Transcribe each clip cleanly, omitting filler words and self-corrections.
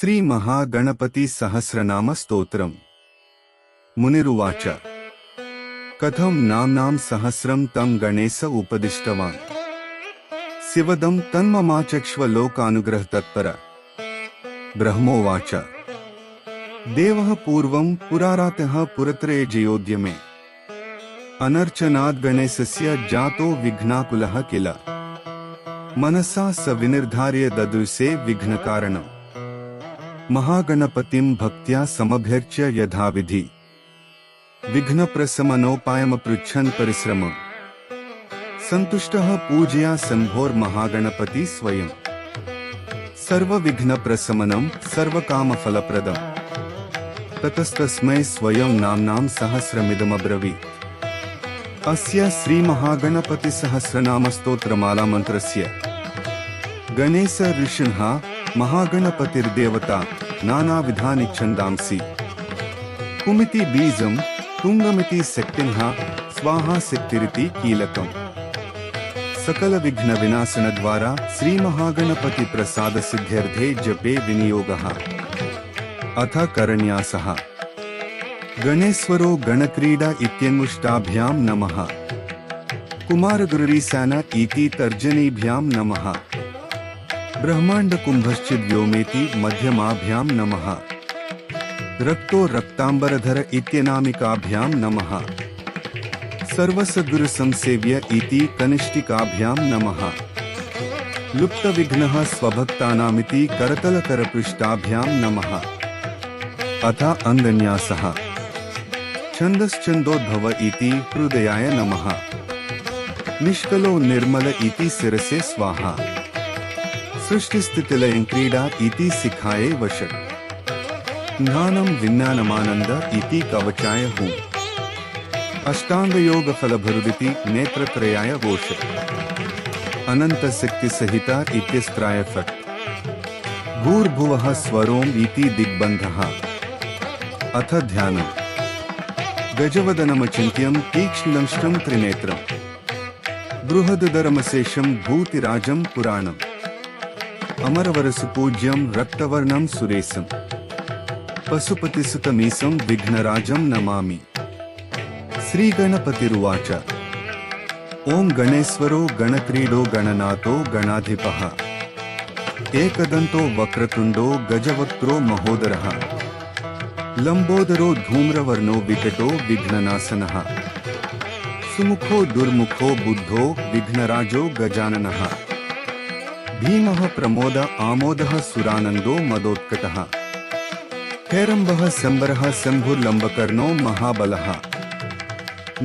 श्री महागणपति सहस्रनाम स्तोत्रम्। मुनिरुवाच कथं नाम्नां सहस्रं तं गणेश उपदिष्टवान् शिवदं तन्ममाचक्ष्व लोकानुग्रह तत्पर। ब्रह्मोवाच देवः पूर्वं पुरारातः पुरत्रये जयोद्य मे अनर्चनाद् गणेशस्य जातो विघ्नाकुलः किल मनसा स विनिर्धार्य ददृशे विघ्नकारणम् महागणपतिं भक्त्या समभ्यर्च्य यथाविधि विघ्नप्रशमनोपायमपृच्छन् परिश्रमम् सन्तुष्टः पूजया शम्भोर्महागणपति स्वयं सर्वविघ्नप्रशमनं सर्वकामफलप्रदम् ततस्तस्मै स्वयं नाम्नां सहस्रमिदमब्रवीत्। अस्य श्रीमहागणपतिसहस्रनामस्तोत्रमालामन्त्रस्य गणेश ऋषिणः महागणपतिर्देवता नानाविधानि छन्दांसि कुमिति बीजं तुंगमिति शक्तिः स्वाहा शक्तिरिति कीलकम्। सकल विघ्न विनाशन द्वारा श्री महागणपति प्रसाद सिद्ध्यर्थे जपे विनियोगः। अथ करन्यासः गणेश्वरो गणक्रीडा इत्यन्मुष्टाभ्यां नमः कुमारगुरुरीशान इति तर्जनीभ्यां नमः ब्रह्मांड कुंभश्चिद्व्योमेति मध्यमाभ्यां नमः रक्तो रक्तांबरधर इत्यनामिकाभ्यां नमः सर्वसद्गुरु संसेव्य इति कनिष्ठिकाभ्यां नमः लुप्तविघ्नः स्वभक्तानामिति करतलकरपृष्ठाभ्यां नमः। अथ अंगन्यासः छन्दश्चन्दोद्भव इति हृदयाय नमः निष्कलो निर्मल इति शिरसे स्वाहा सृष्टिस्थितिलयं क्रीडा इति शिखाये वशक् ज्ञानं विज्ञानमानंद इति कवचाय हूँ अष्टांग फलभरुदिति नेत्रत्रयाय वोषक् अनंत शक्ति सहिता इत्यस्त्राय फट् भूर्भुवः स्वरोम इति दिग्बन्धः। अथ ध्यानम् गजवदनमचिन्त्यं तीक्ष्णदंष्ट्रं त्रिनेत्रम् बृहदुदरमशेषं भूतिराजं पुराणम् अमरवरसुपूज्यं रक्तवर्णं सुरेशं पशुपतिसुतमीशं विघ्नराजं नमामि। श्रीगणपतिरुवाच ओं गणेश्वरो गणक्रीडो गणनाथो गणाधिपः एकदन्तो वक्रतुण्डो गजवक्त्रो महोदरः लंबोदरो धूम्रवर्णो विकटो विघ्ननाशनः सुमुखो दुर्मुखो बुद्धो विघ्नराजो गजाननः भीमः प्रमोद आमोदः सुरानन्दो मदोत्कटः हैरम्बः शम्बरः शम्भुर्लम्बकर्णो महाबलः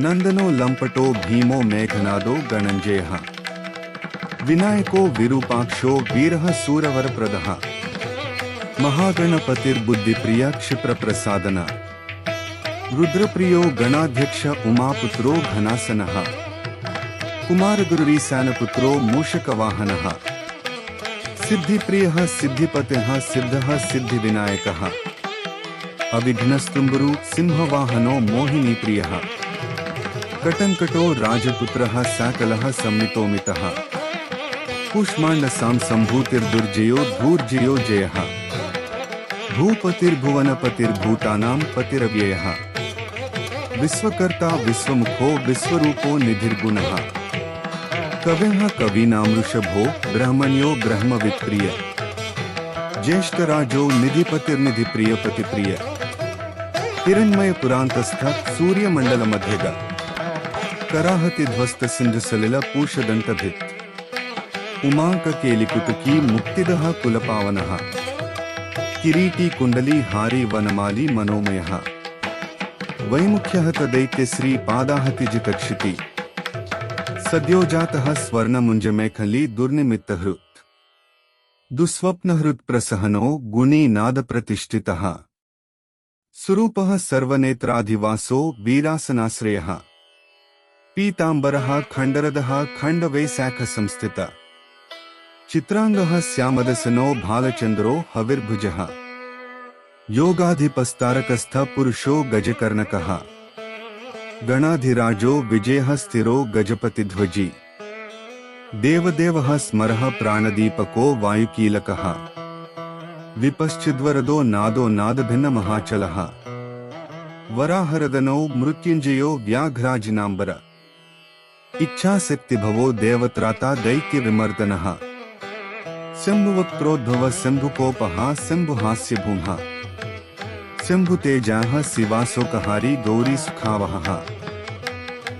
नन्दनो लम्पटो भीमो मेघनादो गणञ्जयः विनायको विरूपाक्षो वीरः सूरवरप्रदः महागणपतिर्बुद्धिप्रिय क्षिप्रप्रसादन रुद्रप्रियो गणाध्यक्ष उमापुत्रो घनासनः कुमारगुरुरीशानपुत्रो मूषकवाहनः सिद्धिप्रियः सिद्धिपतिः सिद्धः सिद्धिविनायकः अविघ्नस्तुम्बुरु सिंहवाहनो मोहिनीप्रियः कटंकटो राजपुत्रः सकलः सम्मितोमितः कूष्माण्डसां सम्भूतिर्दुर्जयो धूर्जयो जयः भूपतिर्भुवनपतिर्भूतानां पतिरव्ययः विश्वकर्ता विश्वमुखो विश्वरूपो निधिर्गुणः कविः कवीनां ऋषभो ब्रह्मण्यो ब्रह्मवित्प्रिय ज्येष्ठराजो निधिपतिर्निधिप्रिय पतिप्रिय हिरण्मय पुरान्तस्थ सूर्यमण्डलमध्यग कराहति ध्वस्त सिंधुसलिल पूषदन्तभित् उमाङ्ककेलिकुतुकी मुक्तिदः कुलपावनः किरीटी कुण्डली हारी वनमाली मनोमयः वैमुख्यः तदैत्यश्री पादाहतिजितक्षिति सद्योजातः स्वर्णमुञ्जमेखली दुर्निमित्तहृत् दुःस्वप्नहृत्प्रसहनो गुणी नादप्रतिष्ठितः सुरूपः सर्वनेत्राधिवासो वीरासनाश्रयः पीताम्बरः खण्डरदः खण्डवैशाखसंस्थित चित्रांगः श्यामदसनो भालचन्द्रो हविर्भुजः योगाधिपस्तारकस्थ पुरुषो गजकर्णकः गणाधिराजो विजयः स्थिरो गजपतिध्वजी देवदेवः स्मरः प्राणदीपको वायुकीलकः विपश्चिद्वरदो नादो नादभिन्नमहाचलः वराहरदनो मृत्युञ्जयो व्याघ्राजिनाम्बर इच्छाशक्तिभवो देवत्राता दैत्यविमर्दनः शम्भुवक्त्रोद्भवः शम्भुकोपः शम्भुहास्यभूमः शम्भुतेजाः शिवाशोकहारी गौरीसुखावहः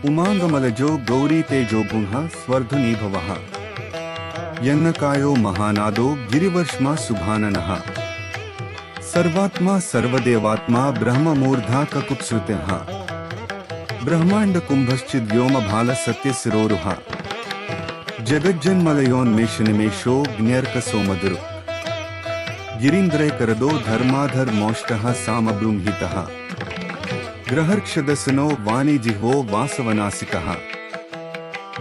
उमाङ्गमलजो गौरीतेजोभुः स्वर्धुनीभवः यन्नकायो महानादो गिरिवर्ष्मा शुभाननः सर्वात्मा सर्वदेवात्मा ब्रह्ममूर्धा ककुत्सृतः ब्रह्माण्डकुम्भश्चिद्व्योमभाल सत्यशिरोरुह जगज्जन्मलयोन्मेषनिमेषो ज्ञर्कसोमदुरु गिरीन्द्रैकरदो धर्माधर्मोष्टः सामबृंहितः ग्रहर्क्षदसनो वाणिजिह्वो वासवनासिकः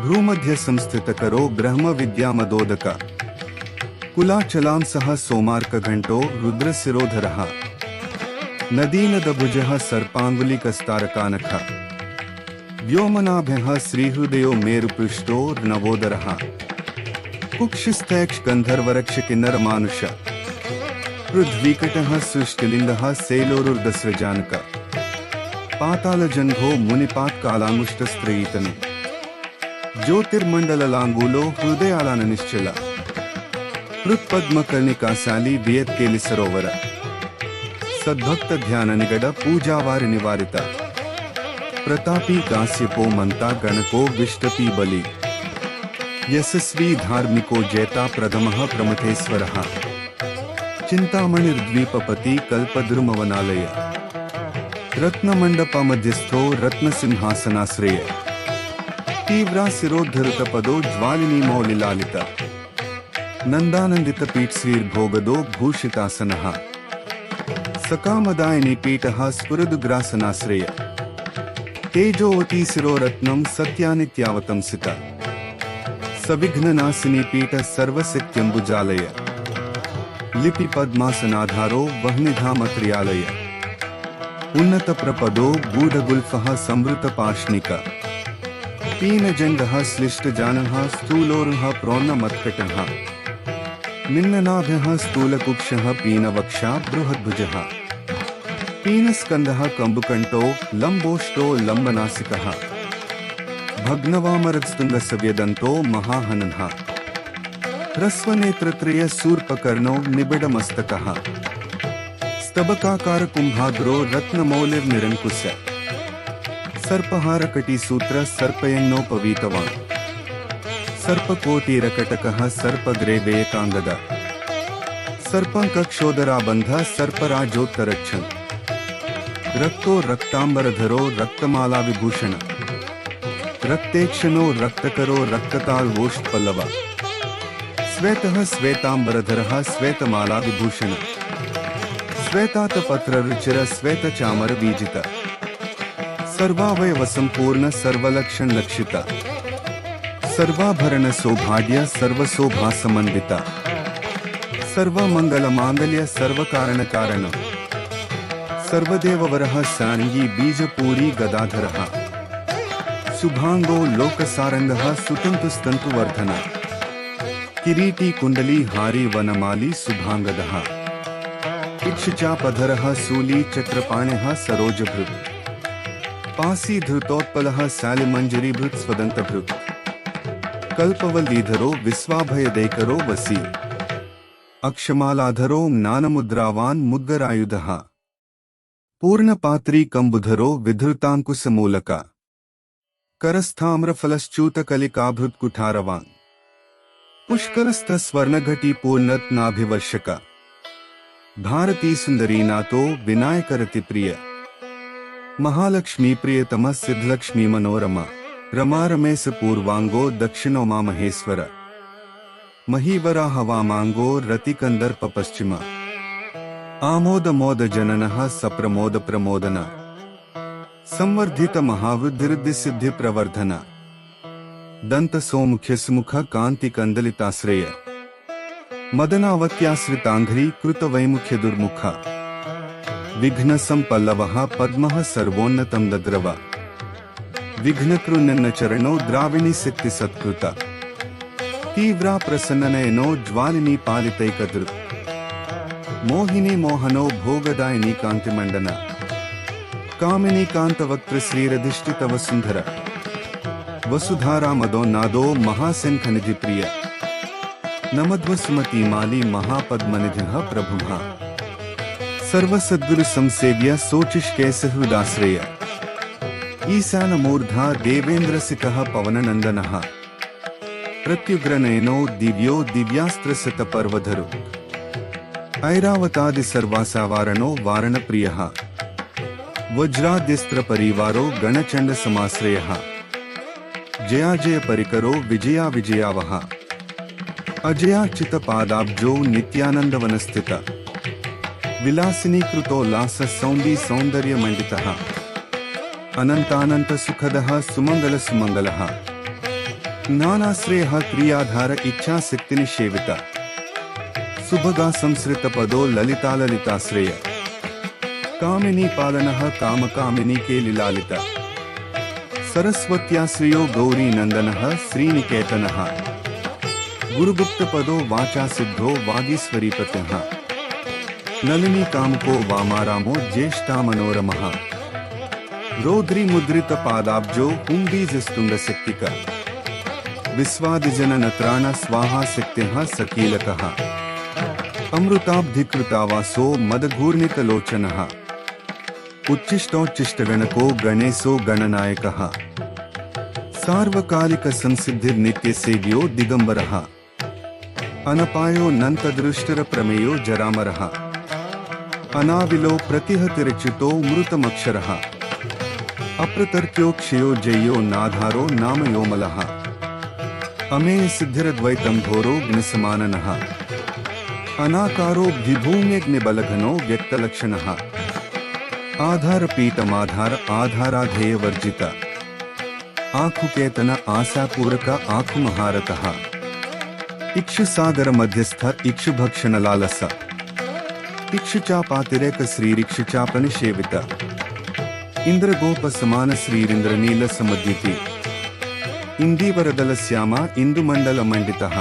भ्रूमध्य संस्थितकरो ब्रह्म विद्यामदोदक कुलाचलांसः सोमार्कघण्टो रुद्रशिरोधरः नदीनदभुजः सर्पाङ्गुलिकस्तारकानख व्योमनाभः श्रीहृदयो मेरुपृष्ठो नवोदरः कुक्षिस्थैक्ष गन्धर्वरक्षकिन्नरमानुष पृथ्वीकटः सृष्टिलिङ्गः शैलोरुर्दस्रजानक पातालजन्घो मुनिपात्कालाङ्गुष्ठस्त्रयीतनु ज्योतिर्मण्डललाङ्गूलो हृदयालाननिश्चल हृत्पद्मकर्णिकाशाली वियत्केलि सरोवर सद्भक्त ध्यान निगड पूजावारि निवारित प्रतापी काश्यपो मंता गणको विष्टपी बलि यशस्वी धार्मिको जैता प्रथमः प्रमथेश्वरः चिंतामणिर्द्वीपपति कल्पद्रुमवनालय रत्नमण्डपमध्यस्थो रत्नसिंहासनाश्रय तीव्रा शिरोद्धृतपदो ज्वालिनी मौलिलालित नंदानंदित पीठ श्रीर्भोगदो भूषितासनः सकामदायिनी पीठः स्फुरदुग्रासनाश्रय तेजोवती शिरोरत्नं सत्यानित्यावतंसित सविघ्ननाशिनी पीठ सर्वशक्त्यम्बुजालय लिपि पद्मासनाधारो वह्निधामत्रियालय उन्नत प्रपदो गूढगुल्फः संवृतपार्ष्णिक पीनजङ्गः श्लिष्टजानः स्थूलोरुह प्रोन्नमत्कटः निम्ननाभः स्थूलकुक्षः पीनवक्षा बृहद्भुजः पीनस्कन्धः कम्बुकण्ठो लम्बोष्टो लम्बनासिकः भग्नवामरस्तुङ्गसव्यदन्तो महाहननः ह्रस्वनेत्रत्रय शूर्पकर्णो निबिडमस्तकः स्तबकाकारकुम्भाग्रो रत्नमौलिर्निरङ्कुश सर्पहारकटिसूत्र सर्पयज्ञोपवीतवान् सर्पकोटिरकटकः सर्पग्रेवेयकाङ्गद सर्पङ्कक्षोदराबन्ध सर्पराजोत्तरच्छन् रक्तो रक्ताम्बरधरो रक्तमालाविभूषण रक्तेक्षणो रक्तकरो रक्ततालवोष्ठपल्लव श्वेतः श्वेताम्बरधरः श्वेतमालाविभूषण श्वेतातपत्ररुचिर श्वेतचामरबीजित सर्वावयव संपूर्ण सर्वलक्षण लक्षित सर्वाभरण सौभाग्य सर्वशोभा समन्वित सर्वमंगल मांगल्य सर्वकारण कारण सर्वदेववरः सारंगी बीजपूरी गदाधरः शुभांगो लोकसारंगः सुतंतुस्तंतुवर्धन किरीटी कुंडली हारी वनमाली शुभांगदः इक्षचापधरः शूली चक्रपाणिः सरोजभृत् पासी धृतोत्पलः शालिमंजरीभृत् स्वदन्तभृत् कल्पवल्लीधरो विश्वाभयदैकरो वसी अक्षमालाधरो ज्ञानमुद्रावान् मुद्गरायुधः पूर्णपात्री कंबुधरो विधृतांकुशमूलक करस्थाम्रफलश्च्यूतकलिकाभृत्कुठारवान् पुष्करस्थस्वर्णघटी पूर्णत्नाभिवर्षक भारती सुंदरीनाथो विनायकरतिप्रिय महालक्ष्मी प्रियतम सिद्धलक्ष्मी मनोरमा रमा रमेश पूर्वांगो दक्षिणो मा महेश्वर महीवरा हवामांगो रतिकंदर्प पश्चिम आमोद मोद जननः सप्रमोद प्रमोदन संवर्धित महावृद्धिरिद्धि सिद्धि प्रवर्धन दंत सौमुख्य सुमुख कांति कंदलिताश्रय मदनावत्याश्रितांघ्री कृत वैमुख्य दुर्मुख विघ्न संपल्लवः पद्मः सर्वोन्नतं दद्रव विघ्नकृन्न चरणो द्राविणी शक्ति सत्कृत तीव्रा प्रसन्ननयनो ज्वालिनी पालितैकदृक् मोहिनी मोहनो भोगदायिनी कांतिमंडन कामिनी कांतवक्त्र श्रीरधिष्ठित वसुंधरा वसुधारा मदो नादो महासिंखनिधि प्रिय नमध्वसुमती माली महापद्मनिधिः प्रभुः सर्वसद्गुरु संसेव्य सोचिष्केश हृदाश्रय ईशानमूर्धा देवेन्द्रसिकः पवननन्दनः प्रत्युग्रनयनो दिव्यो दिव्यास्त्रशतपर्वधरो ऐरावतादि सर्वासावारणो वारणप्रियः वज्राद्यस्त्र परिवारो गणचंड समाश्रयः जया जय परिकरो विजया विजयावह अजयाचित पादाब्जो नित्यानंद वनस्थित विलासिनी कृतो लास सौंदी सौंदर्य मंडितः अनंतानंत सुखदः सुमंगल सुमंगलः नानाश्रयः क्रियाधार इच्छा शक्ति निषेवित सुभगा संसृत पदो ललिता ललिताश्रय कामिनी पालनः काम कामिनी के लिलालिता सरस्वत्याश्रयो गौरी नंदनः श्रीनिकेतनः गुरुगुप्त पदो वाचा सिद्धो वागीश्वरीपतिः नलिनी कामको वामारामो ज्येष्ठा मनोरमः रौद्री मुद्रित पादाब्जो हुंडीजस्तुंग शक्तिका विश्वादिजन नत्राण स्वाहा शक्तिः सकीलकः अमृताब्धिकृतावासो मदघूर्णित लोचनः उच्चिष्टोच्चिष्टगणको गणेशो गणनायकः सार्वकालिक संसिद्धिर्नित्य सेव्यो दिगंबरः अनपायो नंतदृष्टर प्रमेयो जरामरः अनाविलो प्रतिहतिरच्युतो मृतमक्षरः अप्रतर्क्यो क्षयो जयो नाधारो नामयोमलः अमेय सिद्धिरद्वैतं घोरो ज्ञसमाननः अनाकारो विभूम्यग्निबलघनो व्यक्तलक्षणः आधार पीठमाधार आधाराधेय वर्जित आखुकेतन आशापूरक आखु महारतः इक्षु सागर मध्यस्थ इक्षु भक्षण लालस इक्षु चापातिरेक श्रीरिक्षु चापनिषेवित इंद्रगोप समान श्रीरिंद्र नील समद्युति इंदीवरदल श्यामा इंदुमंडल मंडितः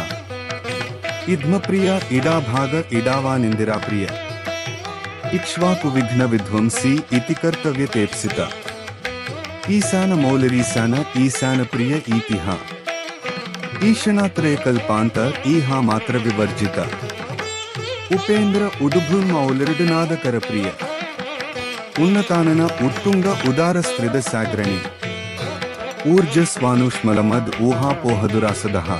इद्मप्रिय इडाभाग इडावानिंदिरा प्रिय इक्ष्वाकु विघ्न विध्वंसी इति कर्तव्य तेप्सित ईशान मौलरीशान ईशान प्रिय ईतिहा ईशनात्रय कल्पांत ईहा मात्र विवर्जित उपेंद्र उदुभु मौलरिडनाद कर प्रिय उन्नतानन उत्तुंग उदार स्त्रिद साग्रणी ऊर्जस्वानुष्मलमद ऊहापोहदुरासदः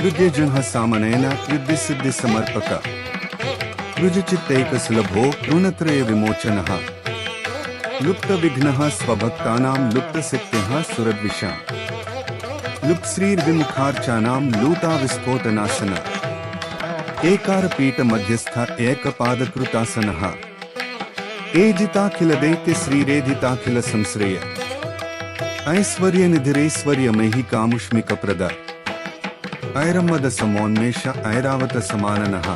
हृदयजन्ह सामनयन हृदय सिद्धि समर्पक रुजचित्तैक सुलभो ऋणत्रय विमोचनः लुप्त विघ्नः स्वभक्तानां लुप्त सिक्तिः सुरद्विषा लुप्त श्रीर्विमुखार्चानां लूता विस्फोटनासन एकार पीठ मध्यस्थ एकपादकृतासनः एजिताखिल दैत्य श्रीरेधिताखिल संश्रय ऐश्वर्य निधिरेश्वर्यमयि कामुष्मिक प्रद ऐरम्मद समोन्मेष ऐरावत समाननः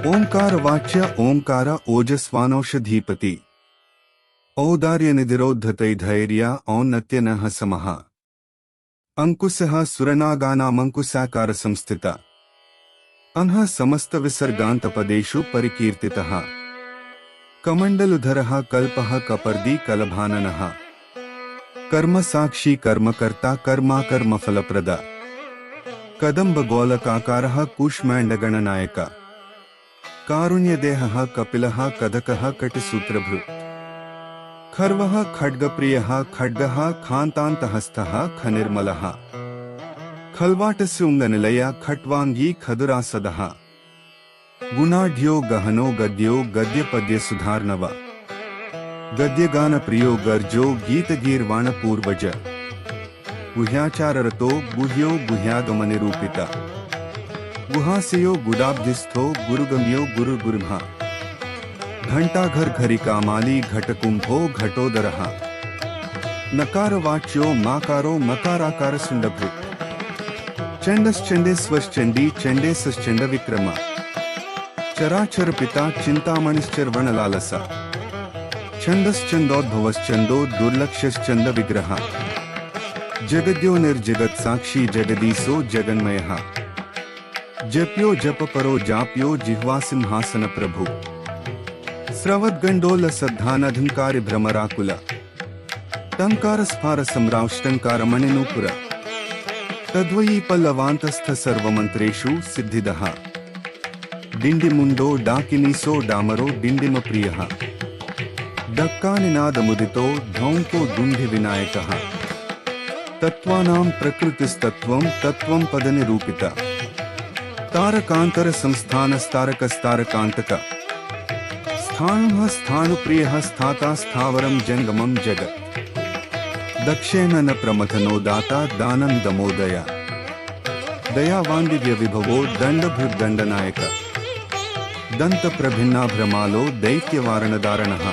ओंकार वाच्य ओंकार ओजस्वानौषधीपति औदार्य निधिरोद्धतै धैर्य औन्नत्यनः समः अंकुशः सुरनागानामंकुशाकार संस्थित अनः समस्त विसर्गान्त पदेषु परिकीर्तितः कमंडलुधरः कल्पः कपर्दी कलभाननः कर्म साक्षी कर्मकर्ता कर्माकर्म फलप्रद कदम्ब गोलकाकारः कूष्माण्डगणनायक कारुण्यदेहः कपिलः कदकः कटिसूत्रभृत् खर्वः खड्गप्रियः खड्गः खान्तान्तहस्तः खनिर्मलः खल्वाटस्युङ्गनिलय खट्वाङ्गी खदुरासदः गुणाढ्यो गहनो गद्यो गद्यपद्यसुधार्णव गद्यगानप्रियो गर्जो गीतगीर्वाणपूर्वज गुह्याचाररतो गुह्यो गुह्यागमनिरूपित गुहास्यो गुडाब्धिस्थो गुरुगम्यो गुरुगुरुमः घंटाघर घरिका माली घटकुंभो घटोदरः नकारवाच्यो माकारो मकाराकार सुंडभृत् चंडश्चंडेश्वश्चंडी चंडेसश्चंड विक्रम चराचर पिता चिंतामणिश्चर्वणलालसा छंदश्चंदोद्भवश्चंदो दुर्लक्ष्यश्चंद विग्रह जगद्यो निर्जगत साक्षी जगदीशो जगन्मयः जप्यो जप परो जाप्यो जिह्वा सिंहासन प्रभु स्रवद्गंडोल सद्धानधंकारि भ्रमराकुल टंकार स्फार सम्राष्टंकार मणिनूपुर तद्वयी पल्लवांतस्थ सर्वमंत्रेषु सिद्धिदः डिंडिमुंडो डाकिनीसो डामरो डिंडिम प्रियः डक्कानिनाद मुदितो ध्वंको दुंडि विनायकः तत्त्वानां प्रकृतिस्तत्त्वं तत्त्वं पदनिरूपिता तारकांतर संस्थानस्तारकस्तारकांतक स्थाणुः स्थाणुप्रियः स्थाता स्थावरं जंगमं जगत् दक्षेण न प्रमथनो दाता दानं दमोदया दयावान्दिव्य विभवो दंडभृद्दंडनायक दंत प्रभिन्नाभ्रमालो दैत्यवारणदारणः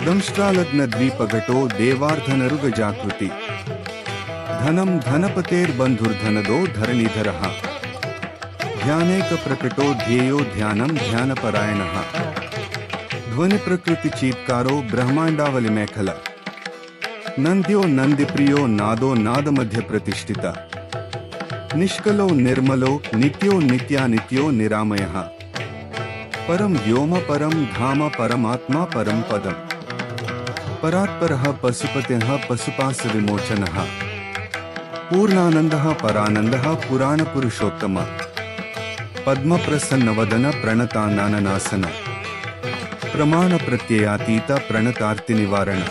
दंष्ट्रालग्न द्वीपघटो देवार्धनरुग जाकृति धनं धनपतेर्बन्धुर्धनदो धरणीधरः ध्यानेक प्रकटो ध्येयो ध्यानं ध्यानपरायणः ध्वनि प्रकृति चीत्कारो ब्रह्मांडावलि मेखला नंद्यो नंदिप्रियो नादो नाद मध्य प्रतिष्ठिता निष्कलो निर्मलो नित्यो नित्यानित्यो निरामयः परम व्योम परम धाम परमात्मा परम पदम परात्परः पशुपतिः पशुपास विमोचनः पूर्णानंदः परानंदः पुराण पुरुषोत्तम पद्म प्रसन्न वदन प्रणतानाननासन प्रमाण प्रत्ययातीत प्रणतार्ति निवारण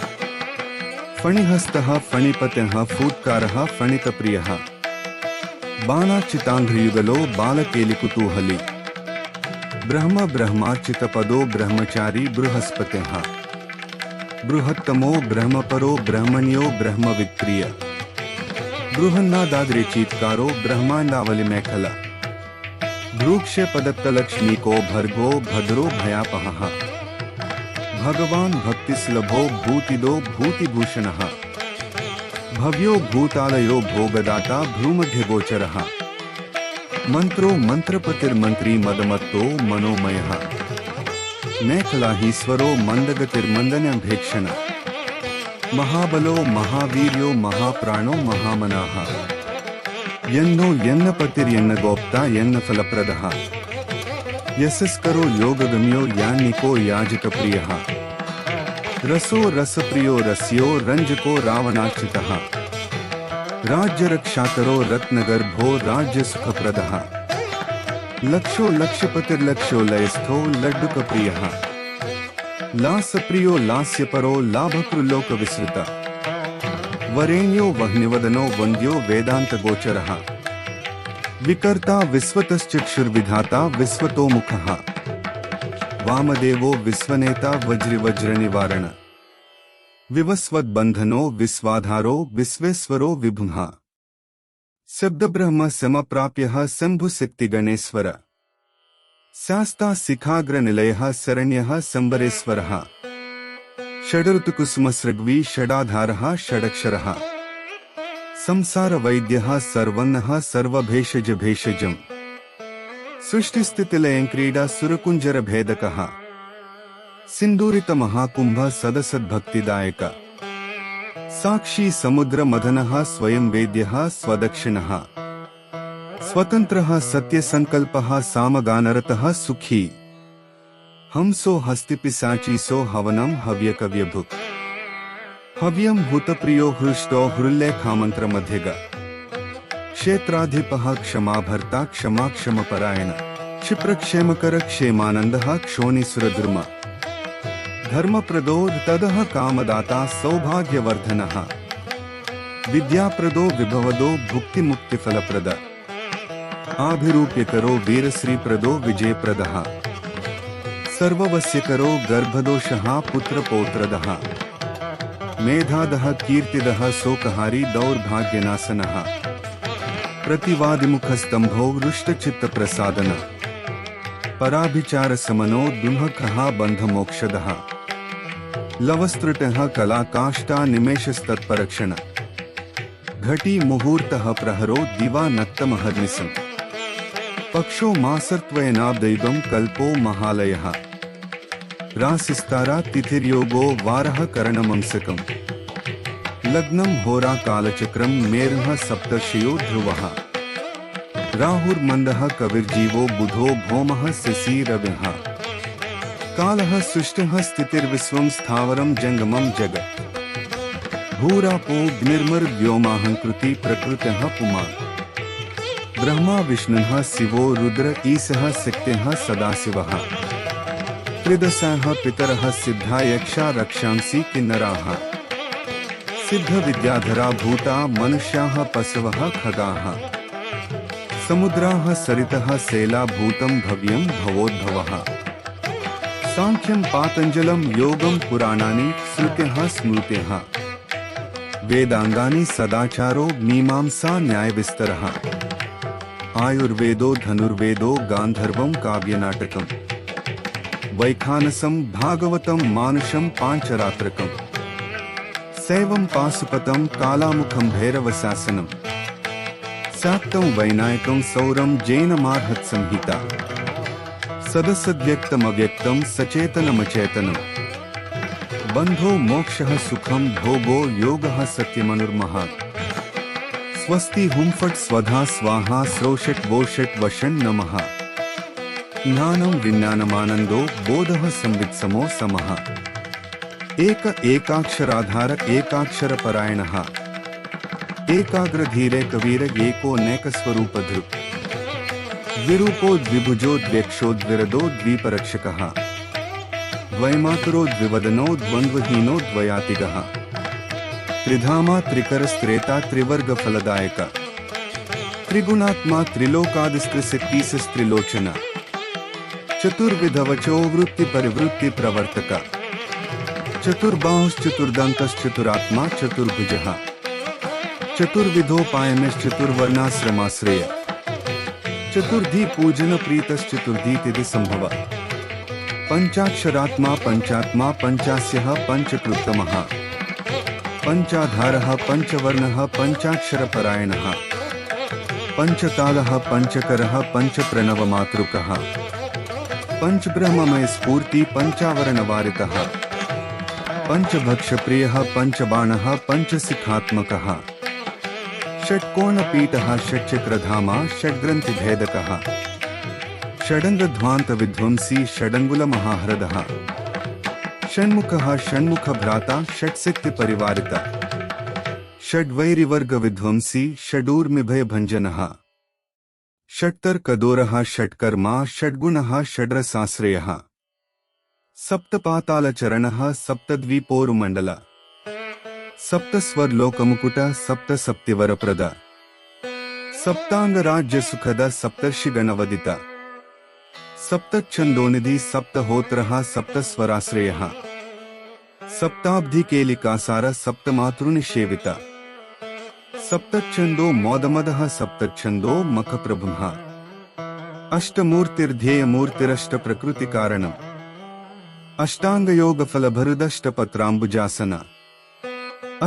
फणिहस्तः फणिपतिः फूत्कारः फणितप्रियः बाणार्चितांघ्रियुगलो बालकेलिकुतूहली ब्रह्म ब्रह्मार्चितपदो ब्रह्मचारी बृहस्पतिः बृहत्तमो ब्रह्मपरो ब्रह्मण्यो ब्रह्मवित्प्रिय बृहन्नादाद्रिचीत्कारो ब्रह्मांडावलि मेखला भ्रूक्षे पदत्तलक्ष्मीको भर्गो भद्रो भयापहः भगवान भक्तिसुलभो भूतिदो भूतिभूषणः भव्यो भूतालयो भोगदाता भ्रूमध्यगोचरः मंत्रो मंत्रपतिर्मंत्री मदमत्तो मनोमयः मेखलाहीश्वरो मंदगतिर्मंदनभेक्षण महाबलो महावीर्यो महाप्राणो महामनाः यन्नो यन्नपतिर्यन्न गोप्ता यन्न फलप्रदः यशस्करो योगगम्यो यान्निको याजितप्रियः रसो रसप्रियो रस्यो रंजको रावणार्चितः राज्यरक्षाकरो रत्नगर्भो राज्यसुखप्रदः लक्षो लक्ष्यपतिर्लक्ष्यो लयस्थो लड्डुकप्रियः लास्यप्रियो लास्यपरो लाभकृल्लोकविसृत वरेण्यो वह्निवदनो वन्द्यो वेदान्तगोचरः विकर्ता विश्वतश्चक्षुर्विधाता विश्वतोमुखः वामदेवो विश्वनेता वज्रनिवारण विवस्वद्बन्धनो विश्वाधारो विश्वेश्वरो विभुः शब्दब्रह्म समप्राप्यः शम्भुशक्तिगणेश्वर शास्ता शिखाग्रनिलयः शरण्यः शम्बरेश्वरः षडऋतुकुसुमसृग्वी षडाधारः षडक्षरः संसार वैद्यः सर्वन्नः सर्वभेषज भेषजम् सृष्टिस्थितिलयं क्रीडा सुरकुंजर भेदकः सिंदूरित महाकुंभ सदसद्भक्तिदायक साक्षी समुद्र मदनः स्वयं वेद्यः स्वदक्षिणः स्वतंत्रः सत्यसंकल्पः सामगानरतः सुखी हंसो हस्तिपिशाची सो हवनं हव्यकव्यभुक् हव्यं भूतप्रियो हृष्टो हृल्लेखामंत्र मध्यग क्षेत्राधिपः क्षमाभर्ता क्षमा क्षमपरायण क्षिप्रक्षेमकर क्षेमानंदः क्षोणीसुरधर्म धर्मप्रदो तदः कामदाता सौभाग्यवर्धनः विद्याप्रदो विभवदो भुक्तिमुक्तिफलप्रद आभिरूप्यकरो वीरश्रीप्रदो विजयप्रदः सर्ववस्यकरो गर्भदोषः पुत्रपौत्रदः मेधादः कीर्तिदः शोकहारी दौर्भाग्यनाशनः प्रतिवादिमुखस्तंभो रुष्टचित्तप्रसादन पराभिचारसमनो दुःखः बन्धमोक्षदः लवस्तृटः कलाकाष्ठा निमेषस्तत्परक्षण घटी मुहूर्तः प्रहरो दिवा नक्तमहर्निशम् पक्षो मासर्त्वयनाब्दैवं कल्पो महालयः रासिस्तारा तिथिर्योगो वारः करणमंसकम् लग्नं होरा कालचक्रं मेरुः सप्तर्षियो ध्रुवः राहुर्मन्दः कविर्जीवो बुधो भौमः शिशिरविः कालः सृष्टिः स्थितिर्विश्वं स्थावरं जंगमं जगत् भूरापोऽग्निर्मरुद्व्योमाहंकृति प्रकृतिः पुमान् ब्रह्मा विष्णुः शिवो रुद्र ईशः शक्तिः सदाशिवः त्रिदशः पितरः सिद्धा यक्षा रक्षांसि किन्नराः सिद्ध विद्याधरा भूता मनुष्याः पशवः खगाः समुद्राः सरितः शैला भूतं भव्यं भवोद्भवः सांख्यं पातञ्जलं योगं पुराणानि श्रुत्यः स्मृत्यः वेदांगानि सदाचारो मीमांसा न्यायविस्तरः आयुर्वेदो धनुर्वेदो गान्धर्वं काव्यनाटकम् वैखानसं भागवतं मानुषं पांचरात्रकम् शैवं पाशुपतं कालामुखं भैरवशासनं शाक्तं वैनायकं सौरं जैनमार्हत्संहिता सदसद्व्यक्तमव्यक्तं सचेतनमचेतनम् बन्धो मोक्षः सुखं भोगो योगः सत्यमनुर्महात् स्वस्ति हुं फट् स्वधा स्वाहा स्रोषट् वोषट् वषन् नमः ज्ञानं विज्ञानमानन्दो बोधः संवित्समो समः एक एकाक्षराधार एकाक्षरपरायणः एकाग्रधीरेकवीर एको नैकस्वरूपधृक् द्विरूपो द्विभुजो द्व्यक्षो द्विरदो द्वीपरक्षकः द्वैमातरो द्विवदनो द्वन्द्वहीनो द्वयातिगः त्रिधामा त्रिकरस्त्रेता त्रिवर्गफलदायक त्रिगुणात्मा त्रिलोकादिस्त्रिशक्तिस्त्रिलोचन चतुर्विधवचो वृत्ति परिवृत्ति प्रवर्तक चतुर्बाहुश्चतुर्दन्तश्चतुरात्मा चतुर्भुजः चतुर्विधोपायनश्चतुर्वर्णाश्रमाश्रय चतुर्धी पूजन प्रीतश्चतुर्धी तिथि संभव पंचाक्षरात्मा पंचात्मा पंचास्यः पंचकृत्तमः पंचाधारः पंचवर्णः पंचाक्षरपरायणः पंचतालः पंचकरः पंचप्रणवमातृकः पंचब्रह्ममय स्फूर्ति पंचावरणवारितः पंचभक्षप्रियः पंचबाणः पंचशिखात्मकः षट्कोणपीठः षट्चक्रधामा षड्ग्रन्थिभेदकः षडङ्गध्वान्तविध्वंसी षडङ्गुलमहाह्रदः षण्मुखः षण्मुखभ्राता षट्शक्तिपरिवारित षड्वैरिवर्गविध्वंसी षडूर्मिभयभञ्जनः षट्तर्कदोरः षट्कर्मा षड्गुणः षड्रसाश्रयः सप्तपातालचरणः सप्तद्वीपोरुमण्डल सप्तस्वर्लोकमुकुट सप्तसप्तिवरप्रद सप्ताङ्गराज्यसुखद सप्तर्षिगणवदित सप्तच्छन्दोनिधि सप्तहोत्रः सप्तस्वराश्रयः सप्ताब्धिकेलिकासार सप्तमातृनिषेवित सप्तच्छन्दो मोदमदः सप्तच्छन्दो मखप्रभुः अष्टमूर्तिर्ध्येयमूर्तिरष्टप्रकृतिकारणम् अष्टाङ्गयोगफलभरुदष्टपत्राम्बुजासन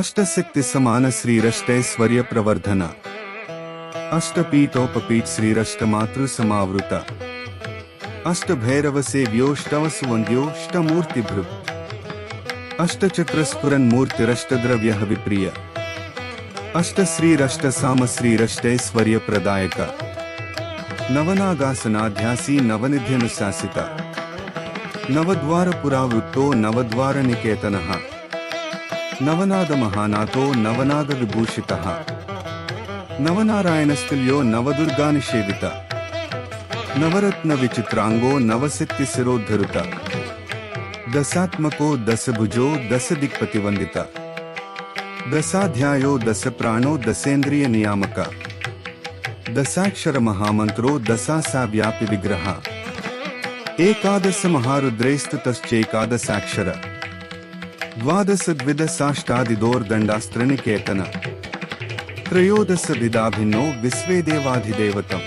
अष्टशक्तिसमान श्रीरष्टैश्वर्यप्रवर्धन अष्टपीठोपपीठ श्रीरष्टमातृसमावृत अष्टभैरवसेव्योष्टवसुवन्द्योष्टमूर्तिभृत् अष्टचक्रस्फुरन्मूर्तिरष्टद्रव्यः विप्रिय अष्टश्रीरष्टसामश्रीरष्टैश्वर्यप्रदायक नवनागासनाध्यासी नवनिध्यनुशासित नवद्वारपुरावृत्तो नवद्वारनिकेतनः नवनादमहानाथो नवनागविभूषितः नवनारायणस्तुल्यो नवदुर्गानिषेवित नवरत्नविचित्रांगो नवशक्तिशिरोद्धरुत दशात्मको दशभुजो दशदिक्पतिवन्दित दशाध्यायो दशप्राणो दशेन्द्रिय नियामक दशाक्षर महामंत्रो दशासा व्यापी विग्रह एकादश महारुद्रैस्तुतश्चैकादशाक्षर द्वादश द्विदशाष्टादिदोर्दण्डास्त्रनिकेतन त्रयोदश विदाभिन्नो विश्वेदेवाधिदेवतम्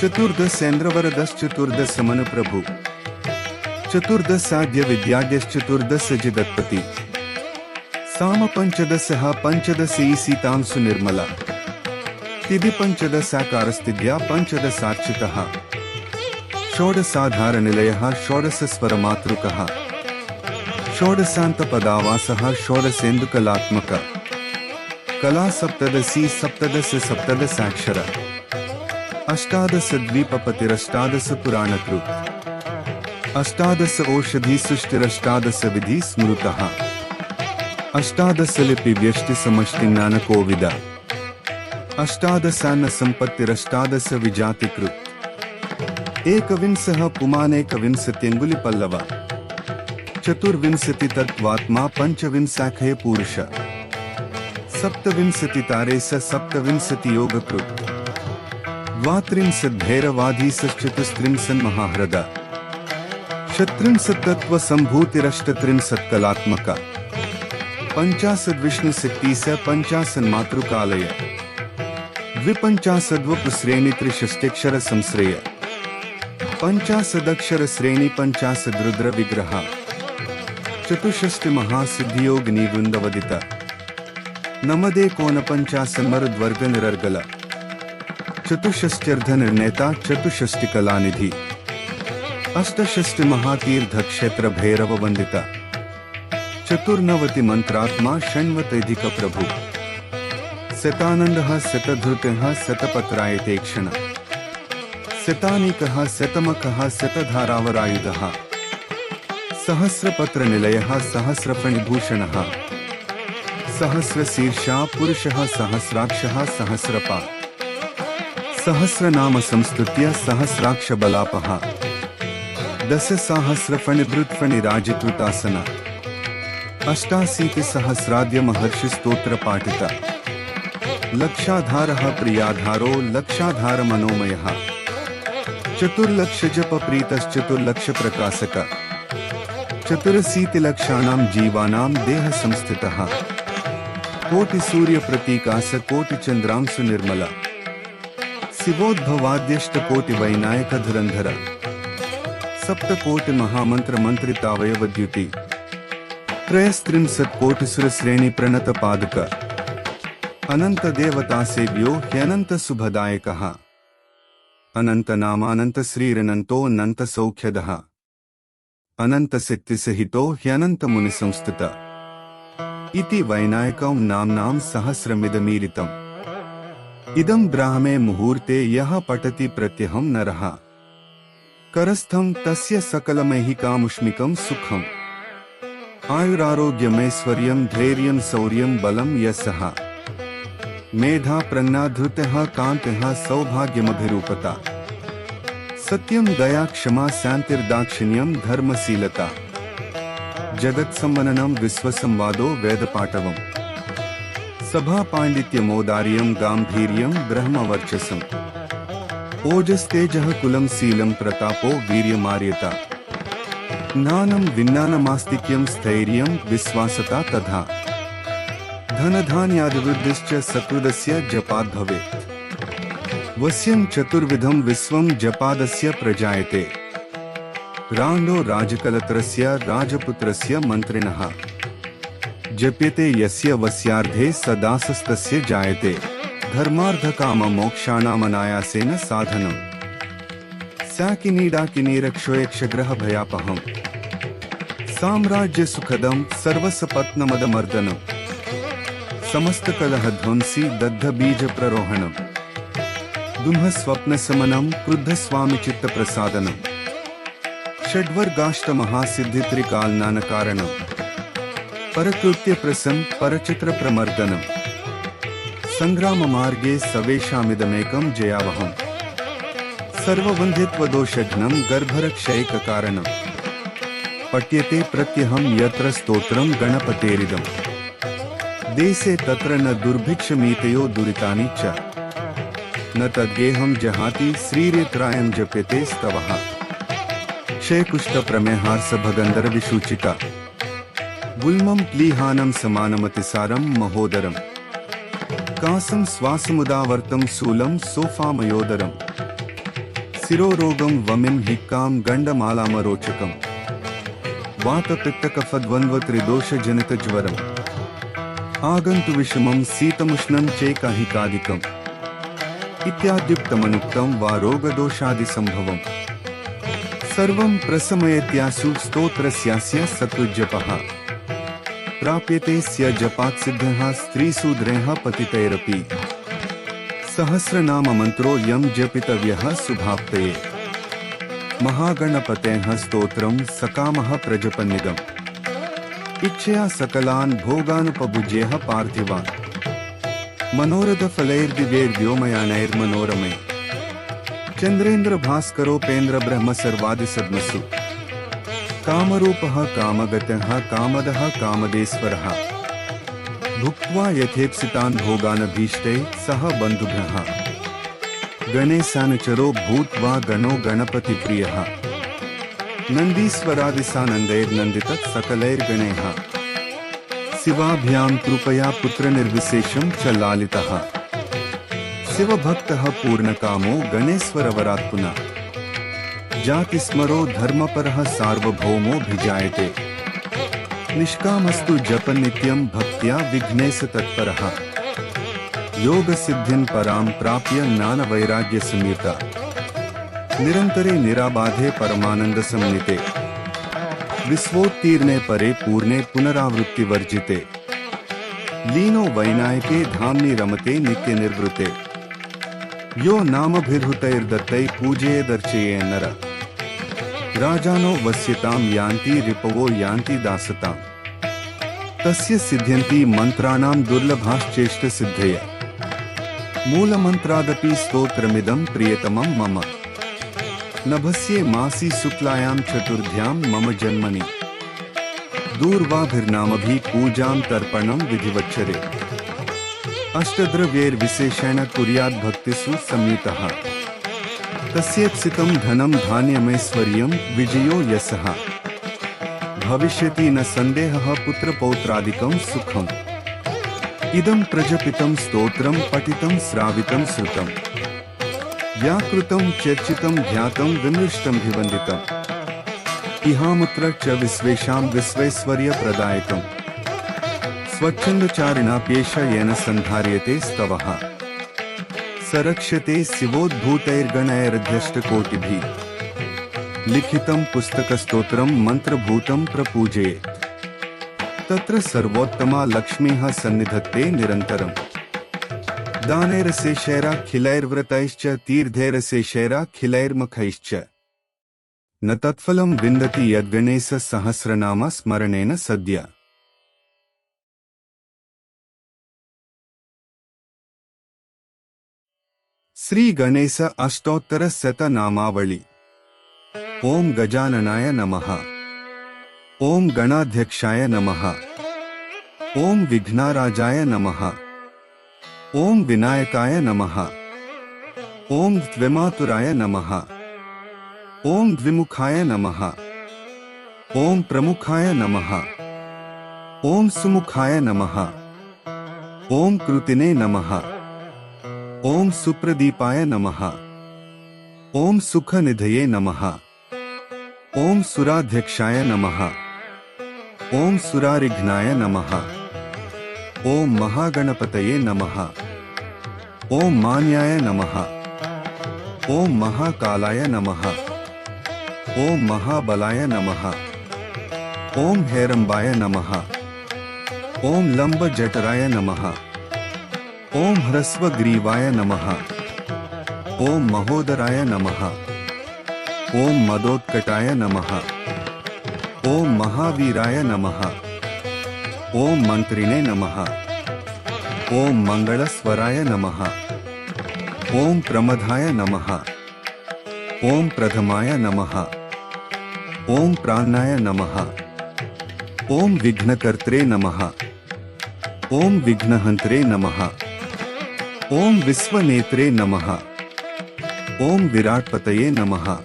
चतुर्दशेन्द्रवरदश्चतुर्दश मनुप्रभु चतुर्दशाद्य विद्याद्यश्चतुर्दश जिदत्पति साम पंचदशः पंचदश ईसीतांसु निर्मला तिथि पंचदशाकारस्तिद्या पंचदशाच्युतः षोडशाधारनिलयः षोडशस्वरमातृकः षोडशान्तपदावासः षोडशेन्दुकलात्मक कला सप्तदशी सप्तदश सप्तदशाक्षर अष्टादश द्वीपपतिरष्टादश पुराणकृत् अष्टादश औषधि सृष्टिरष्टादश विधि स्मृतः अष्टादश लिपि व्यष्टि समष्टि ज्ञानकोविद अष्टादशान्न संपत्तिरष्टादश विजातिकृत् एकविंशः पुमानेकविंशत्यङ्गुलिपल्लव चतुर्विंशति तत्त्वात्मा पंचविंशाखय पुरुष सप्तविंशति तारेस सप्तविंशति योगकृत् द्वात्रिंशत् भैरवाधीशश्चतुस्त्रिंशन् महाह्रद षट्त्रिंशत् तत्त्व संभूतिरष्टत्रिंशत् कलात्मक पंचाशद् विष्णुशक्तिस पंचाशन् मातृकालय द्विपंचाशद्वपुश्रेणी त्रिषष्ट्यक्षर संश्रय पंचाशदक्षर श्रेणी पंचाशद् रुद्र विग्रह चतुष्षष्टि महासिद्धियोगिनी वृंदवदित नमदे कोन पंचाशन्मरुद्वर्ग निरर्गल चतुष्षष्ट्यर्ध निर्णेता चतुष्षष्टि कलानिधि अष्टषष्टि महातीर्थ क्षेत्र भैरव वंदिता चतुर्नवति मंत्रात्मा षण्वतैधिक प्रभु शतानंदः शतधृतः शतपत्रायते क्षण शतानीकः शतमखः शतधारावरायुधः सहस्रपत्रनिलयः सहस्रफणिभूषणः सहस्रशीर्षा पुरुषः सहस्राक्षः सहस्रपा सहस्रनाम संस्तुत्य सहस्राक्षबलापः दशसहस्रफणिभृत्फणिराजकृतासन अष्टाशीतिसहस्राद्य महर्षिस्तोत्र पाठित लक्षाधारः प्रियाधारो लक्षाधार मनोमयः चतुर्लक्ष जप प्रीतश्चतुर्लक्ष प्रकाशक चतुरशीतिलक्षाणां जीवानां देह संस्थितः कोटि सूर्य प्रतीकास कोटि चंद्रांशु निर्मल शिवोद्भवाद्यष्ट कोटि वैनायक धुरंधर सप्तकोटि महामंत्र मंत्रितावयवद्युति त्रयस्त्रिंशत् कोटि सुर श्रेणी प्रणत पादक अनंत देवता सेव्यो ह्यनंत शुभदायकः अनंत नामानंत श्रीरनंतो अनंत सौख्यदः अनंत शक्ति सहितो ह्यनंत मुनि संस्थित इति वैनायकं नाम्नां सहस्रमिदमीरितम् इदं ब्राह्मे मुहूर्ते यः पठति प्रत्यहं नरः करस्थं तस्य सकलमैहिकामुष्मिकं सुखम् आयुरारोग्यमैश्वर्यं धैर्यं शौर्यं बलं यशः मेधा प्रज्ञा धृतः कांतः सौभाग्यमभिरूपता सत्यं दया क्षमा शान्तिर्दाक्षिण्यं धर्मशीलता जगत्सम्मननं विश्वसंवादो वेदपाटवम् सभा पाण्डित्यमौदार्यं गाम्भीर्यं ब्रह्मवर्चसम् ओजस्तेजः कुलं शीलं प्रतापो वीर्यमार्यता ज्ञानं विज्ञानमास्तिक्यं स्थैर्यं विश्वासता तथा धनधान्यादिवृद्धिश्च सकृदस्य जपाद् भवेत् वस्यं चतुर्विधं विश्वं जपादस्य प्रजायते राण्डो राजकलत्रस्य राजपुत्रस्य मन्त्रिणः जप्यते यस्य वस्यार्धे सदासस्तस्य जायते धर्मार्धकाममोक्षाणामनायासेन साधनम् साकिनीडाकिनीरक्षोयक्षग्रहभयापहम् साम्राज्यसुखदं सर्वसपत्नमदमर्दनम् समस्तकलहध्वंसी दग्धबीजप्ररोहणम् दुम्हस्वप्नशमनं क्रुद्धस्वामिचित्तप्रसादनम् षड्वर्गाष्टमहासिद्धित्रिकालनानकारणम् परकृत्यप्रसन् परचित्रप्रमर्दनम् संग्राममार्गे सवेषामिदमेकं जयावहम् सर्ववन्ध्यत्वदोषघ्नं गर्भरक्षैककारणम् पठ्यते प्रत्यहं यत्र स्तोत्रं गणपतेरिदम् देशे तत्र न दुर्भिक्षमीतयो दुरितानि च न तद्गेहं जहाति श्रीरेत्रायं जप्यते स्तवः क्षयकुष्ठप्रमेहार्सभगन्धरविसूचिका गुल्मं क्लीहानं समानमतिसारं महोदरम् कासं श्वासमुदावर्तं शूलं सोफामयोदरम् शिरोरोगं वमिं हिक्कां गण्डमालामरोचकम् वातपित्तकफद्वन्द्वत्रिदोषजनितज्वरम् आगन्तु विषमं शीतमुष्णं चैकाहिकादिकम् इत्याद्युक्तमनुक्तं वा रोगदोषादिसम्भवम् सर्वं प्रशमयत्यासु स्तोत्रस्यास्य सत्वजपः प्राप्यते स्य जपात् सिद्धः स्त्रीशूद्रैः पतितैरपि स सहस्रनाम मंत्रो यम जपितव्यः शुभाप्तये। महागणपतेः स्तोत्रं सकामः प्रजपन्निदम्। इच्छया सकलान् भोगानुपभुज्यः पार्थिवान्। मनोरथफलैर्दिव्यैर्व्योमयानैर्मनोरमे चंद्रेन्द्र भास्करोपेन्द्र ब्रह्म सर्वादिसद्मसु। कामरूपः कामगतः कामदः कामदेश्वरः। भुक्त्वा यथेप्सितान् भोगानभीष्टैः सह बन्धुभ्यः। गणेशानुचरो भूत्वा गणो गणपतिप्रियः। नन्दीश्वरादिसानन्दैर्नन्दितः सकलैर्गणैः। शिवाभ्यां कृपया पुत्रनिर्विशेषं च लालितः। शिवभक्तः पूर्णकामो गणेश्वरवरात् पुनः। जातिस्मरो धर्मपरः सार्वभौमोऽभिजायते। निष्कामस्तु जपन्नित्यं भक्त्या विघ्नेश तत्परः। योगसिद्धिं परां प्राप्य ज्ञानवैराग्यसंयुता। निरन्तरे निराबाधे परमानन्दसंनिते। विश्वोत्तीर्णे परे पूर्णे पुनरावृत्तिवर्जिते। लीनो वैनायके धाम्नि रमते नित्यनिर्वृते। यो नामभिर्हुतैर्दत्तैः पूजयेदर्चये नर। राजानो वस्यतां यान्ति रिपवो यान्ति दासताम्। तस्य सिद्ध्यन्ति मन्त्राणां दुर्लभाश्चेष्टसिद्धय। मूलमन्त्रादपि स्तोत्रमिदं प्रियतमं मम। नभस्ये मासी शुक्लायां चतुर्ध्यां मम जन्मनि। दूर्वाभिर्नामभिः पूजां तर्पणं विधिवच्चरे। अष्टद्रव्यैर्विशेषेण कुर्याद् भक्तिषु संयुतः। तस्येप्सितं धनं धान्यमैश्वर्यं विजयो यशः। भविष्यति न सन्देहः पुत्रपौत्रादिकं सुखम्। इदं प्रजपितं स्तोत्रं पठितं श्रावितं श्रुतं। व्याकृतं चर्चितं ध्यातं विमृष्टं भिवन्दितम्। इहामुत्र च विश्वेषां विश्वैश्वर्यप्रदायकम्। स्वच्छन्दचारिणाप्येष येन सन्धार्यते स्तवः। सरक्ष्यते शिवोद्भूतैर्गणैरध्यष्टकोटिभिः। लिखितं पुस्तकस्तोत्रं मन्त्रभूतं प्रपूजयेत्। तत्र सर्वोत्तमा लक्ष्मीः सन्निधत्ते निरन्तरम्। दानैरशेषैराखिलैर्व्रतैश्च तीर्थैरशेषैराखिलैर्मुखैश्च। न तत्फलं विन्दति यद्गणेश सहस्रनाम स्मरणेन सद्य। श्री गणेश अष्टोत्तर शतनामावली। ओम गजाननाय नमः। ओम गणाध्यक्षाय नमः। ओम विघ्नराजाय नमः। ओम विनायकाय नमः। ओम द्विमातुराय नमः। ओम द्विमुखाय नमः। ओम प्रमुखाय नमः। ओम सुमुखाय नमः। ओम कृतिने नमः। ओम सुप्रदीपाय नमः। ओम सुखनिधये नमः। ओम सुराध्यक्षाय नमः। ओम सुरारिघ्नाय नमः। ओम महागणपतये नमः। ओम मान्याय नमः। ओम महाकालाय नमः। ओम महाबलाय नमः। ओम हेरंबाय नमः। ओम लंबजठराय नमः। ओम ह्रस्वग्रीवाय नमः। ओम महोदराय नमः। ओम मदोत्कटाय नमः। ओम महावीराय नमः। ओम मंत्रिणे नमः। ओम मंगलस्वराय नमः। ओम प्रमदाय नमः। ओम प्रथमाय नमः। ओम प्राणाय नमः। ओम विघ्नकर्त्रे नमः। ओम विघ्नहंत्रे नमः। ओम विश्वनेत्रे नमः। ओम विराटपतये नमः।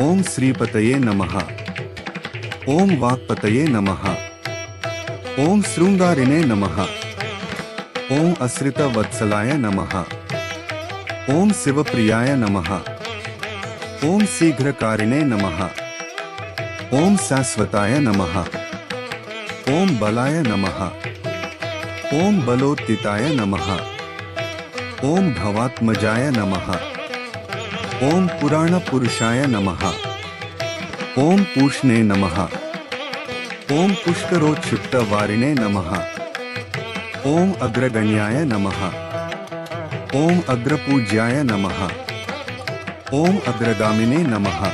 ओम श्रीपतये नमः। ओम वाक्पतये नमः। ओम शृंगारिणे नमः। ओम अश्रितवत्सलाय नमः। ओम शिवप्रियाय नमः। ओम शीघ्रकारिणे नमः। ओम शाश्वताय नमः। ओम बलाय नमः। ओम बलोत्थिताय नमः। ओम भवात्मजाय नमः। ओम पुराणपुरुषाय नमः। ओम पूष्णे नमः। ओम पुष्करोत्क्षिप्तवारिणे नमः। ओम अग्रगण्याय नमः। ओम अग्रपूज्याय नमः। ओम अग्रगामिने नमः।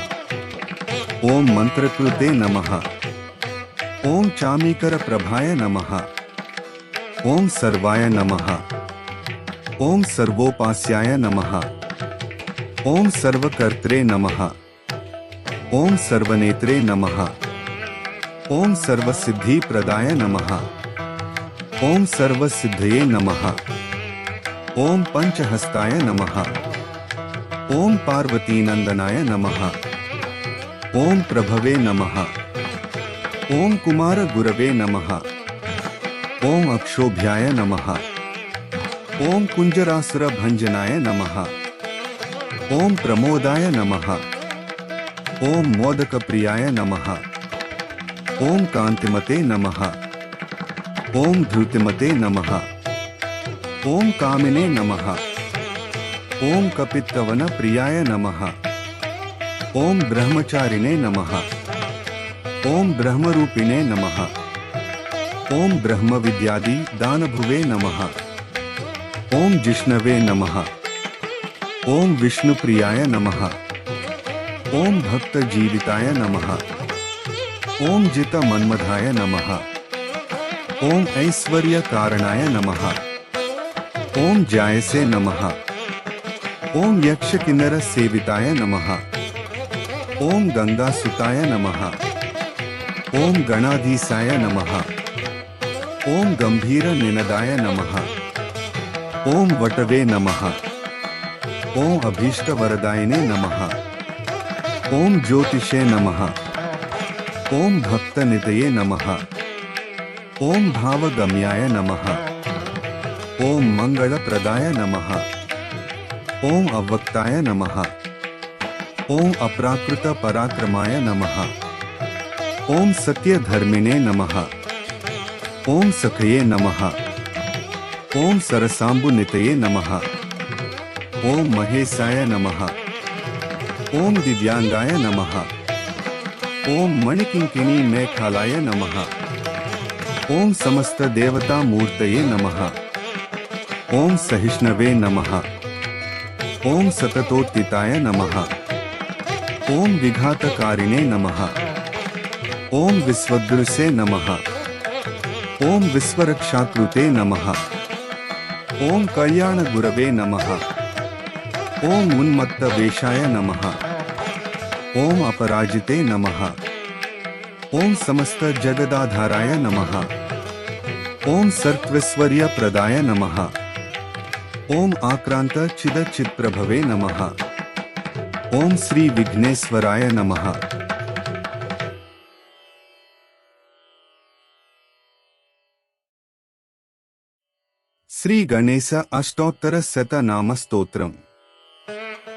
ओम मंत्रकृते नमः। ओम चामीकर प्रभाय नमः। ओम सर्वाय नमः। ओम सर्वोपास्याय नमः। ओम सर्वकर्त्रे नमः। ओम सर्वनेत्रे नमः। ओम सर्वसिद्धि प्रदाय नमः। ओम सर्वसिद्धये नमः। ओम पंचहस्ताय नमः। ओम पार्वतीनंदनाय नमः। ओम प्रभवे नमः। ओम कुमार गुरवे नमः। ओम अक्षोभ्याय नमः। ओम कुंजरासुर भंजनाय नमः। ओम प्रमोदाय नमः। ओम मोदक प्रियाय नमः। ओम कांतिमते नमः। ओम धृतिमते नमः। ओम कामिने नमः। ओम कपित्तवन प्रियाय नमः। ओम ब्रह्मचारिणे नमः। ओम ब्रह्मरूपिणे नमः। ओम ब्रह्म विद्यादि दानभुवे नमः। ओम जिष्णवे नमः। ओम विष्णुप्रियाय नमः। ओम भक्त जीविताय नमः। ओम जित मन्मधाय नमः। ओम ऐश्वर्य कारणाय नमः। ओम जायसे नमः। ओम यक्ष किन्नर सेविताय नमः। ओम गंगा सुताय नमः। ओम गणाधीशाय नमः। ओम गंभीर निनदाय नमः। ओम वटवे नमः। ओम अभीष्ट वरदायिने नमः। ओम ज्योतिषे नमः। ओम भक्त नितये नमः। ओम भावगम्याय नमः। ओम मंगल प्रदाय नमः। ओम अव्वक्ताय नमः। ओम अप्राकृत पराक्रमाय नमः। ओम सत्य धर्मिणे नमः। ओम सखये नमः। ओम सरसाम्बु नितये नमः। ओम महेशाय नमः। ओम दिव्यांगाय नमः। ओम मणिकिंकिणी मेखालाय नमः। ओम समस्त देवता मूर्तये नमः। ओम सहिष्णवे नमः। ओम सततोत्थिताय नमः। ओम विघातकारिणे नमः। ओम विश्वदृशे नमः। ओम विश्वरक्षाकृते नमः। ओम कल्याण गुरवे नमः। ओम उन्मत्त वेशाय नमः। ओम अपराजिते नमः। ओम समस्त जगदाधाराय नमः। ओम सर्वैश्वर्य प्रदाय नमः। ओम आक्रांत चिद चित्प्रभवे नमः। ओम श्री विघ्नेश्वराय नमः। श्री गणेश अष्टोत्तर शतनाम स्तोत्रम्।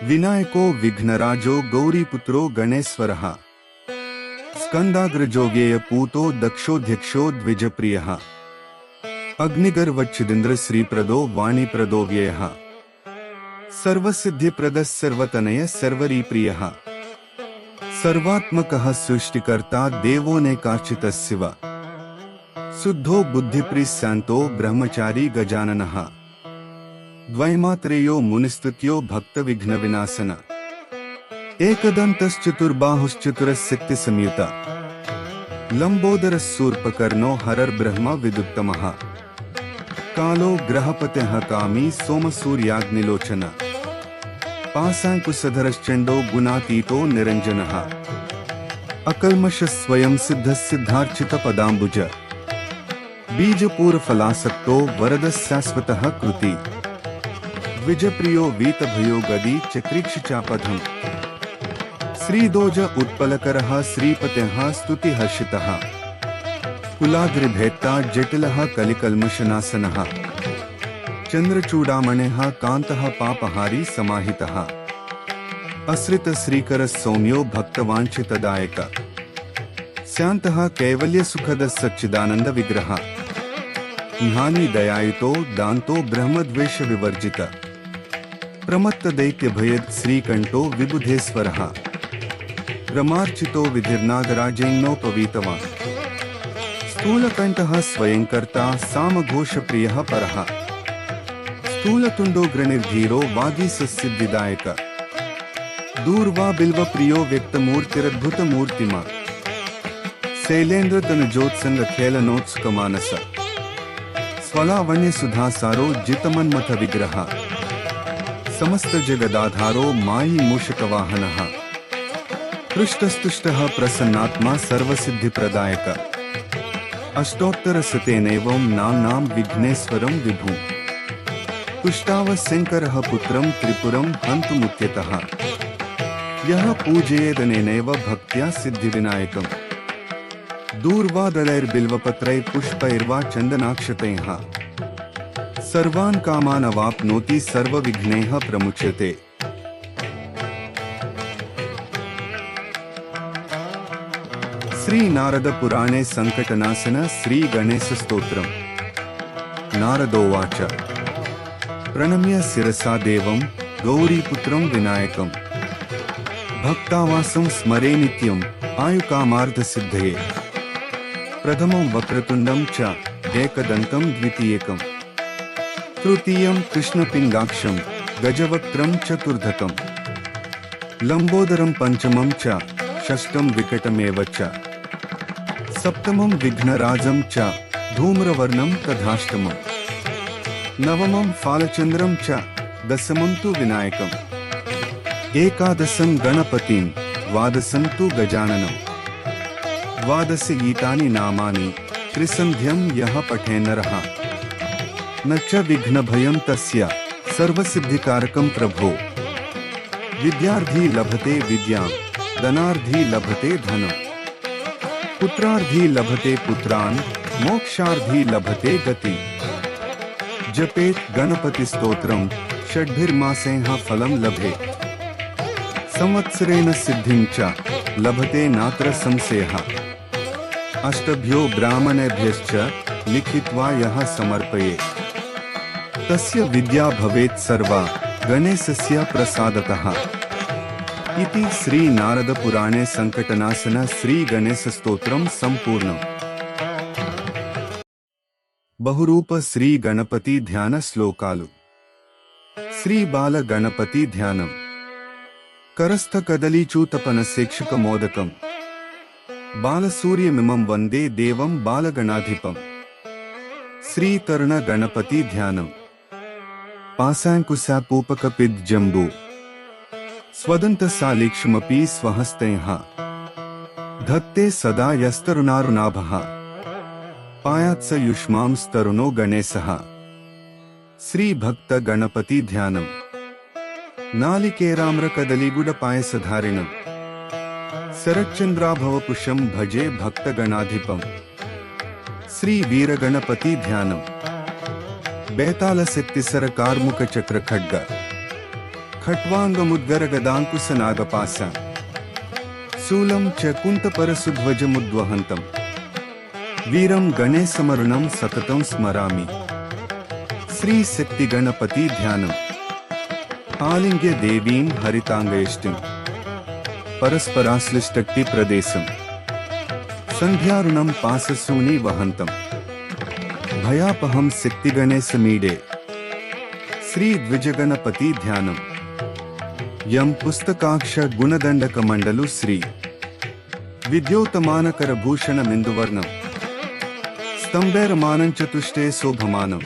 विनायको विघ्नराजो गौरीपुत्रो गणेश्वरः। स्कंदाग्रजोगेय पूतो दक्षोऽध्यक्षो द्विजप्रियः। अग्निगर्वच्छिदिन्द्र श्रीप्रदो वाणीप्रदो व्ययः। सर्वसिद्धिप्रदः सर्वतनय सर्वरीप्रियः। सर्वात्मकः सृष्टिकर्ता देवोऽनेकार्चितः शिव। शुद्धो बुद्धिप्रिशान्तो ब्रह्मचारी गजाननः। द्वैमात्रेयो मुनिस्तुत्यो भक्त विघ्न विनाशन। एकदन्तश्चतुर्बाहुश्चतुरशक्तिसंयुत। लंबोदरस्सूर्पकर्णो हरर्ब्रह्म विदुत्तमः। कालो ग्रहपतिः कामी सोमसूर्याग्निलोचन। पाशाङ्कुशधरश्चण्डो गुणातीतो निरञ्जनः। अकल्मष स्वयं सिद्ध सिद्धार्चित पदाम्बुज। बीजपूरफलासक्तो वरद शाश्वतः कृति। द्विजप्रियो वीतभयो गदी चक्रीक्षचापधम्। श्रीदोज उत्पलकरः श्रीपतिः स्तुतिहर्षितः। कुलाद्रिभेत्ता जटिलः कलिकल्मषनाशनः। चन्द्रचूडामणिः कान्तः पापहारी समाहितः। अश्रित श्रीकर सौम्यो भक्तवाञ्छितदायक। शान्तः कैवल्य सुखद सच्चिदानंद विग्रह। ज्ञानी दयायुतो दान्तो ब्रह्मद्वेष विवर्जित। प्रमत्त दैत्य भयद श्रीकंठो विबुधेश्वरः। रमार्चितो विधिर्नागराजेनोपवीतवान्। स्थूलकंठः स्वयंकर्ता सामघोषप्रियः परः। स्थूलतुंडो ग्रणिर्धीरो वागीससिद्धिदायक दूर्वा बिल्व प्रियो व्यक्तमूर्तिरद्भुत मूर्तिमा शैलेन्द्र तनुजोत्संग खेलनोत्सुक मानस स्वलावण्य सुधासारो जितमन्मथ विग्रह समस्त जगदाधारो मायी मूषकवाहनः हृष्टस्तुष्टः प्रसन्नात्मा सर्वसिद्धिप्रदायक अष्टोत्तरशतेनैवं नाम्नां विघ्नेश्वरं विभुं तुष्टावशङ्करः पुत्रं त्रिपुरं हन्तुमुच्यतः यः पूजयेदनेनैव भक्त्या सिद्धिविनायकम् दूर्वादलैर्बिल्वपत्रैः पुष्पैर्वा चन्दनाक्षतैः सर्वान् कामान् अवाप्नोति सर्वविघ्नैः प्रमुच्यते। श्री नारद पुराणे संकटनाशन श्री गणेश स्तोत्रम्। नारदोवाच प्रणम्य शिरसा देवं गौरीपुत्रं विनायकं भक्तावासं स्मरे नित्यं आयुकामार्थसिद्धये प्रथमं वक्रतुण्डं च एकदन्तं द्वितीयकं तृतीयं कृष्णपिङ्गाक्षं गजवक्त्रं चतुर्धकं लम्बोदरं पंचमं च षष्ठं विकटमेव च सप्तमं विघ्नराजं च धूम्रवर्णं तथाष्टमं नवमं फालचन्द्रं च दशमं तु विनायकम् एकादशं गणपतिं द्वादशं तु गजाननं द्वादश गीतानि नामानि त्रिसन्ध्यं यः पठेन्नरः न च विघ्नभयं तस्य सर्वसिद्धिकारकं प्रभो विद्यार्थी लभते विद्यां धनार्थी लभते धनं पुत्रार्थी लभते पुत्रान् मोक्षार्थी लभते गति जपेत् गणपति स्तोत्रं षड्भिर्मासैः फलं लभेत् संवत्सरेण सिद्धिं च लभते नात्र संशयः अष्टभ्यो ब्राह्मणेभ्यश्च लिखित्वा यः समर्पयेत् तस्य विद्या भवेत् सर्वा गणेशस्य प्रसादतः इति श्री नारद पुराणे संकटनाशन श्री गणेश स्तोत्रम संपूर्णम्। बहुरूप श्री गणपति ध्यान श्लोकालु। श्री बाल गणपति ध्यानम्। करस्थ कदलीचूतपन शिक्षक मोदकम् बालसूर्यमिमं वन्दे देवं बालगणाधिपम्। श्री तरुण गणपति ध्यानम्। पाशाङ्कुशापूपकपिद् जम्बू स्वदन्तसालीक्ष्मपि स्वहस्तैः धत्ते सदा यस्तरुणारुणाभः पायात्स युष्मांस्तरुणो गणेशः। श्री भक्त गणपति ध्यानम्। नालिकेराम्र कदलीगुडपायसधारिणम् शरच्चन्द्राभवपुषं भजे भक्तगणाधिपम्। श्री वीरगणपति ध्यानम्। बेतालशक्तिसर कार्मुक चक्र खड्ग खट्वांगमुद्गर गदांकुश नागपाश शूलं च कुन्तपरशुध्वजमुद्वहन्तम् वीरं गणेशमरुणं सततं स्मरामि। श्री शक्ति गणपति ध्यानम्। आलिंग्य देवीं हरितांगयष्टिं परस्पराश्लिष्टक्ति प्रदेशम् संध्यारुणं पाशसूनि वहन्तम् भयापहं शक्ति गणेश मीडे। श्री द्विजगणपति ध्यानम्। यं पुस्तकाक्ष गुणदंडक मंडलु श्री विद्योतमानकर भूषणमिन्दुवर्णम् स्तंभैर्मानं चतुष्टये शोभमानम्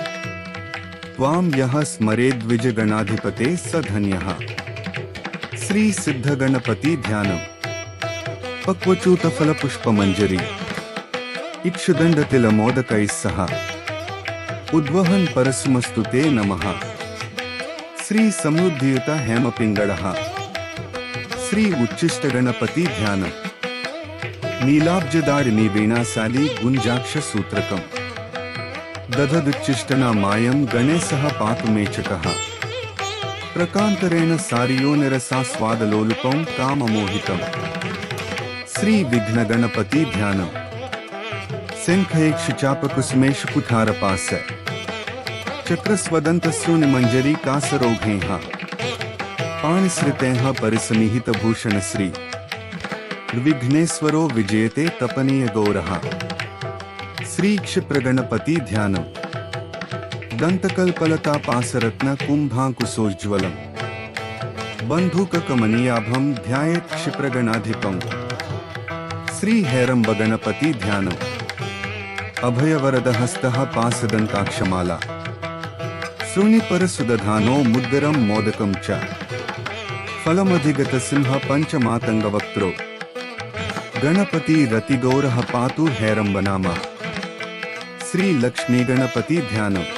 त्वां यः स्मरेद्विजगणाधिपते स धन्यः। श्री सिद्ध गणपति ध्यानम्। पक्वचूतफलपुष्पमञ्जरी इक्षुदण्डतिलमोदकैः सह उद्वहन् परशुमस्तुते नमः। श्री समृद्धियुत हेमपिङ्गळः। श्री उच्चिष्ट गणपति ध्यानम्। नीलाब्जदारिणी वीणाशाली गुञ्जाक्ष सूत्रकम् दधदुच्चिष्टना मायं गणेशः पातु मेचकः प्रकान्तरेण सारियो निरसास्वादलोलुपं काममोहितम्। श्री विघ्न गणपति ध्यानम्। शङ्खैक्षुचापकुसुमेषु कुठारपास चक्रस्वदन्तश्रूणिमञ्जरी कासरोघैः पाणिसृतैः परिसनिहितभूषण श्री विघ्नेश्वरो विजयते तपनीय गौरः। श्री क्षिप्रगणपति ध्यानम्। दंतकल्पलता पासरत्न कुंभाकुशोज्ज्वलम् बंधुककमनीयाभं ध्यायेत् क्षिप्रगणाधिपम् श्रीहैरम्बगणपति ध्यानम् अभयवरदहस्तः पासदन्ताक्षमाला शृणिपरसुदधानो मुद्गरं मोदकं च फलमधिगतसिंह पंचमातंगवक्त्रो गणपति रतिगौरः पातु हैरम्बनामा श्री लक्ष्मी गणपति ध्यानम्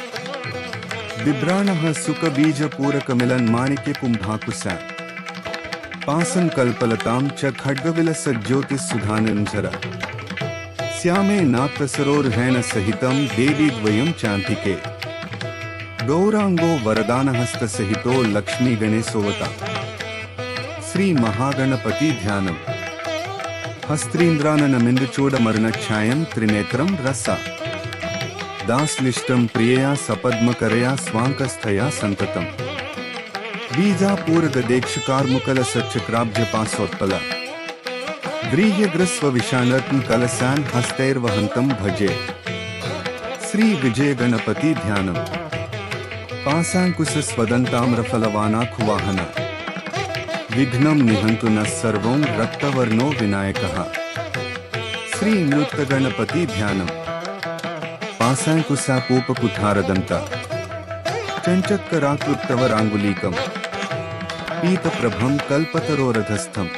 बिभ्राणः सुखबीजपूरकमिलन माणिक्य कुंभाकुशा पासन कल्पलतां च खड्गविलसज्ज्योतिस्सुधानिर्झर श्यामे नाप्तसरोर्हेण सहितं देवी द्वयं चान्तिके गौरांगो वरदानहस्तसहितो लक्ष्मी गणेशोऽवता श्री महागणपति ध्यानम् हस्त्रीन्द्राननमिन्दुचूडमर्णच्छायं त्रिनेत्रं रसा दासलिष्टं प्रियया सपद्मकरया स्वाङ्कस्थया सन्ततम् बीजापूरगदेक्षुकार्मुकलसच्चक्राब्जपासोत्पल व्रीह्यग्रस्वविशानरत्न कलशान् हस्तैर्वहन्तं भजे श्री विजय गणपति ध्यानम् पाशाङ्कुशस्वदन्ताम्रफलवानाखुवाहन विघ्नं निहन्तु नः सर्वं रक्तवर्णो विनायकः श्री नृत्यगणपति ध्यानम् पाशाङ्कुशापूपकुठारदन्त चञ्चत्कराक्लुप्तवराङ्गुलीकम् पीतप्रभं कल्पतरोरधस्थम्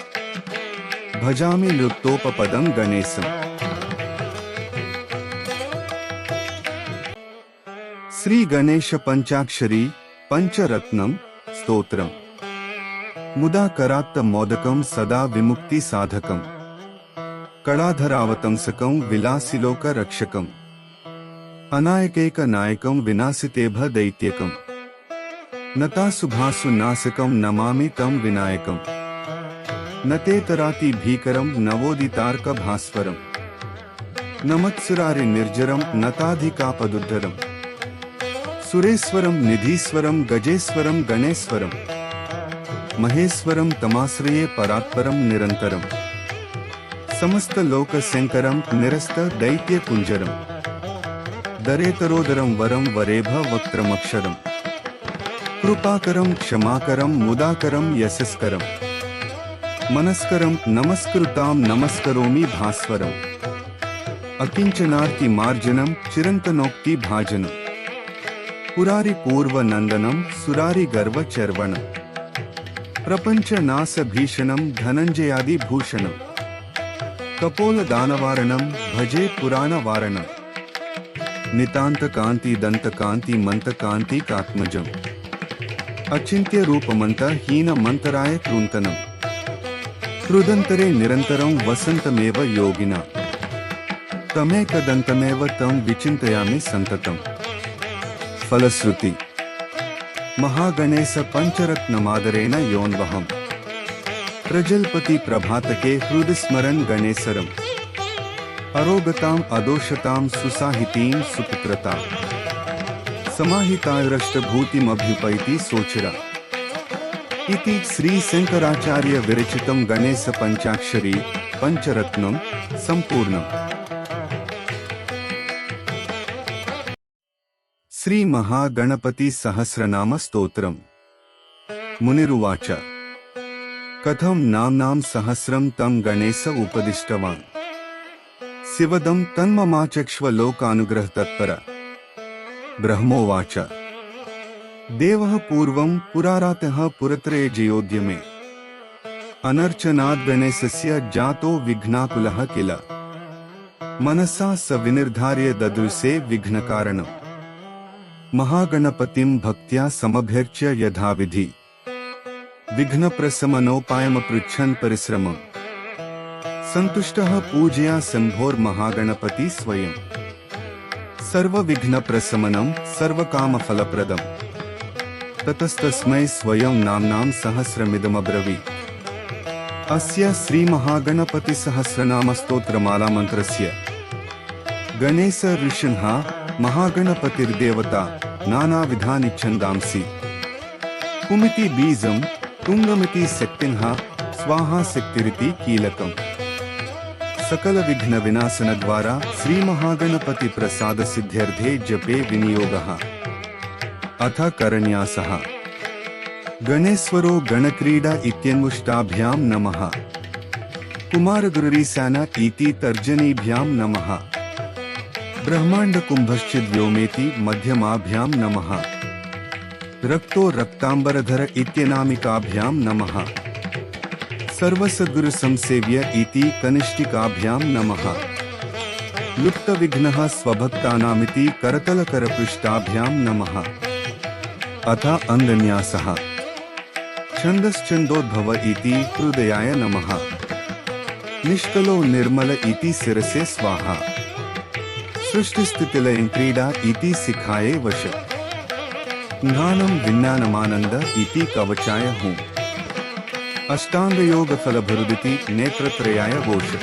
भजामि लुप्तोपपदं गणेशम् श्री गणेश पंचाक्षरी पंचरत्नम स्तोत्रम मुदा करात्त मोदकं सदा विमुक्ति साधकं कलाधरावतंसकं विलासिलोक रक्षकं अनायकैक नायकं विनाशितेभ दैत्यकं नतासुभासु नासकं नमामि तं विनायकं नते तराति भीकरं नवोदितार्क भास्वरं नमत्सुरारि निर्जरं नताधिकापदुद्धरम् सुरेश्वरं निधीश्वरं गजेश्वरं गणेश्वरं महेश्वरं तमाश्रये परात्परं निरंतरं समस्त लोक शंकरं निरस्त दैत्य कुंजरं दरेतरोदरं वरं वरेभ वक्त्रमक्षरं कृपाकरं क्षमाकरं मुदाकरं यशस्करं मनस्करं नमस्कृतां नमस्करोमि भास्वरम् अकिंचनार्ति मार्जनं चिरंतनोक्ति भाजनं पुरारी पूर्व नंदनम सुरारी गर्व चर्वणम प्रपंच नास भीषणम धनंजयादि भूषणम कपोल दानवारणम भजे पुराण वारणम नितांत कांति दंत कांति मंत कांति कात्मजम अचिंत्य रूप मंत हीन मंतराय कृंतनम कृदंतरे निरंतरं वसंतमेव योगिना तमेकदंतमेव तं विचिंतयामि संततम् फलश्रुति महागणेश पंचरत्नमादरेण योन्वहम् प्रजल्पति प्रभातके हृदस्मरन् गणेशरम् अरोगताम् अदोषतां सुसाहितीं सुपुत्रताम् समाहितायरष्टभूतिमभ्युपैति सोचिरा इति श्री शंकराचार्य विरचितं गणेश पंचाक्षरी पंचरत्नं संपूर्णम्। श्री महागणपति सहस्रनाम स्तोत्रम् मुनिरुवाच कथं नाम्नां सहस्रं तं गणेश उपदिष्टवान् शिवदं तन्ममाचक्ष्व लोकानुग्रह तत्पर ब्रह्मोवाच देवः पूर्वं पुरारातः पुरत्रये जयोद्यमे अनर्चनाद् गणेशस्य जातो विघ्नाकुलः किल मनसा स विनिर्धार्य ददृशे विघ्नकारणम् महागणपतिं भक्त्या समभ्यर्च्य यथाविधि विघ्नप्रशमनोपायमपृच्छन् परिश्रमम् सन्तुष्टः पूजया शम्भोर्महागणपति स्वयं सर्वविघ्नप्रशमनं सर्वकामफलप्रदम् ततस्तस्मै स्वयं नाम्नां सहस्रमिदमब्रवीत् अस्य श्रीमहागणपतिसहस्रनामस्तोत्रमालामन्त्रस्य गणेश ऋषिः महागणपतिर्देवता नानाविधानि छन्दांसि कुमिति बीजं तुंगमिति शक्तिः स्वाहा शक्तिरिति कीलकम् सकल विघ्न विनाशन द्वारा श्री महागणपति प्रसाद सिद्ध्यर्थे जपे विनियोगः अथ करन्यासः गणेश्वरो गणक्रीडा इत्यन्मुष्टाभ्यां नमः कुमारगुरुरीसाना इति तर्जनीभ्यां नमः ब्रह्माण्डकुम्भश्चिद्व्योमेति मध्यमाभ्यां नमः रक्तो रक्तांबरधर इत्यनामिकाभ्यां नमः सर्वसद्गुरुसंसेव्य इति कनिष्ठिकाभ्यां नमः लुप्तविघ्नः स्वभक्तानामिति करतलकरपृष्ठाभ्यां नमः अथ अंगन्यासः छन्दश्चन्दोद्भव इति हृदयाय नमः निष्कलो निर्मल इति शिरसे स्वाहा सृष्टिस्थितिलयं क्रीडा इति शिखाये वश ज्ञानं विज्ञानमानंद इति कवचाय हूँ अष्टांग योग फलभरुदिति नेत्रत्रयाय घोष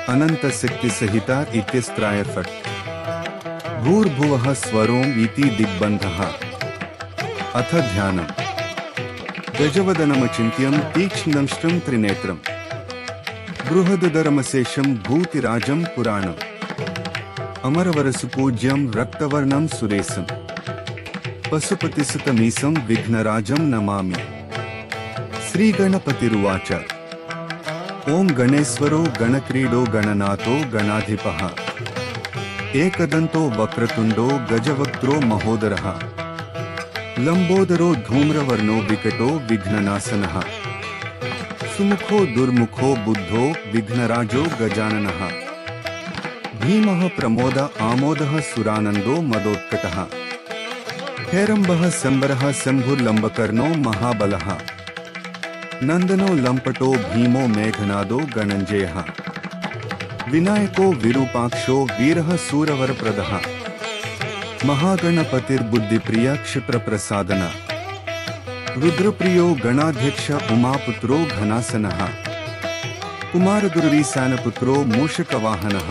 अनंत शक्ति सहिता इत्यस्त्राय फट भूर्भुवः स्वरोम इति दिग्बन्धः अथ ध्यानम् गजवदनमचिन्त्यं तीक्ष्णदंष्ट्रं त्रिनेत्रम् बृहदधरमशेषं भूतिराजं पुराणम् अमरवरसुपूज्यं रक्तवर्णं सुरेशम् पशुपतिसुतमीशं विघ्नराजं नमामि श्रीगणपतिरुवाच ओं गणेश्वरो गणक्रीडो गणनाथो गणाधिपः एकदन्तो वक्रतुण्डो गजवक्त्रो महोदरः लंबोदरो धूम्रवर्णो विकटो विघ्ननाशनः सुमुखो दुर्मुखो बुद्धो विघ्नराजो गजाननः भीमः प्रमोद आमोदः सुरानन्दो मदोत्कटः हेरम्बः शम्बरः शम्भुर्लम्बकर्णो महाबलः नंदनो लंपटो भीमो मेघनादो गणञ्जयः विनायको विरूपाक्षो वीरः सूरवरप्रदः महागणपतिर्बुद्धिप्रिय क्षिप्रप्रसादन रुद्रप्रियो गणाध्यक्ष उमापुत्रो घनासनः कुमारगुरुरीसानपुत्रो मूषकवाहनः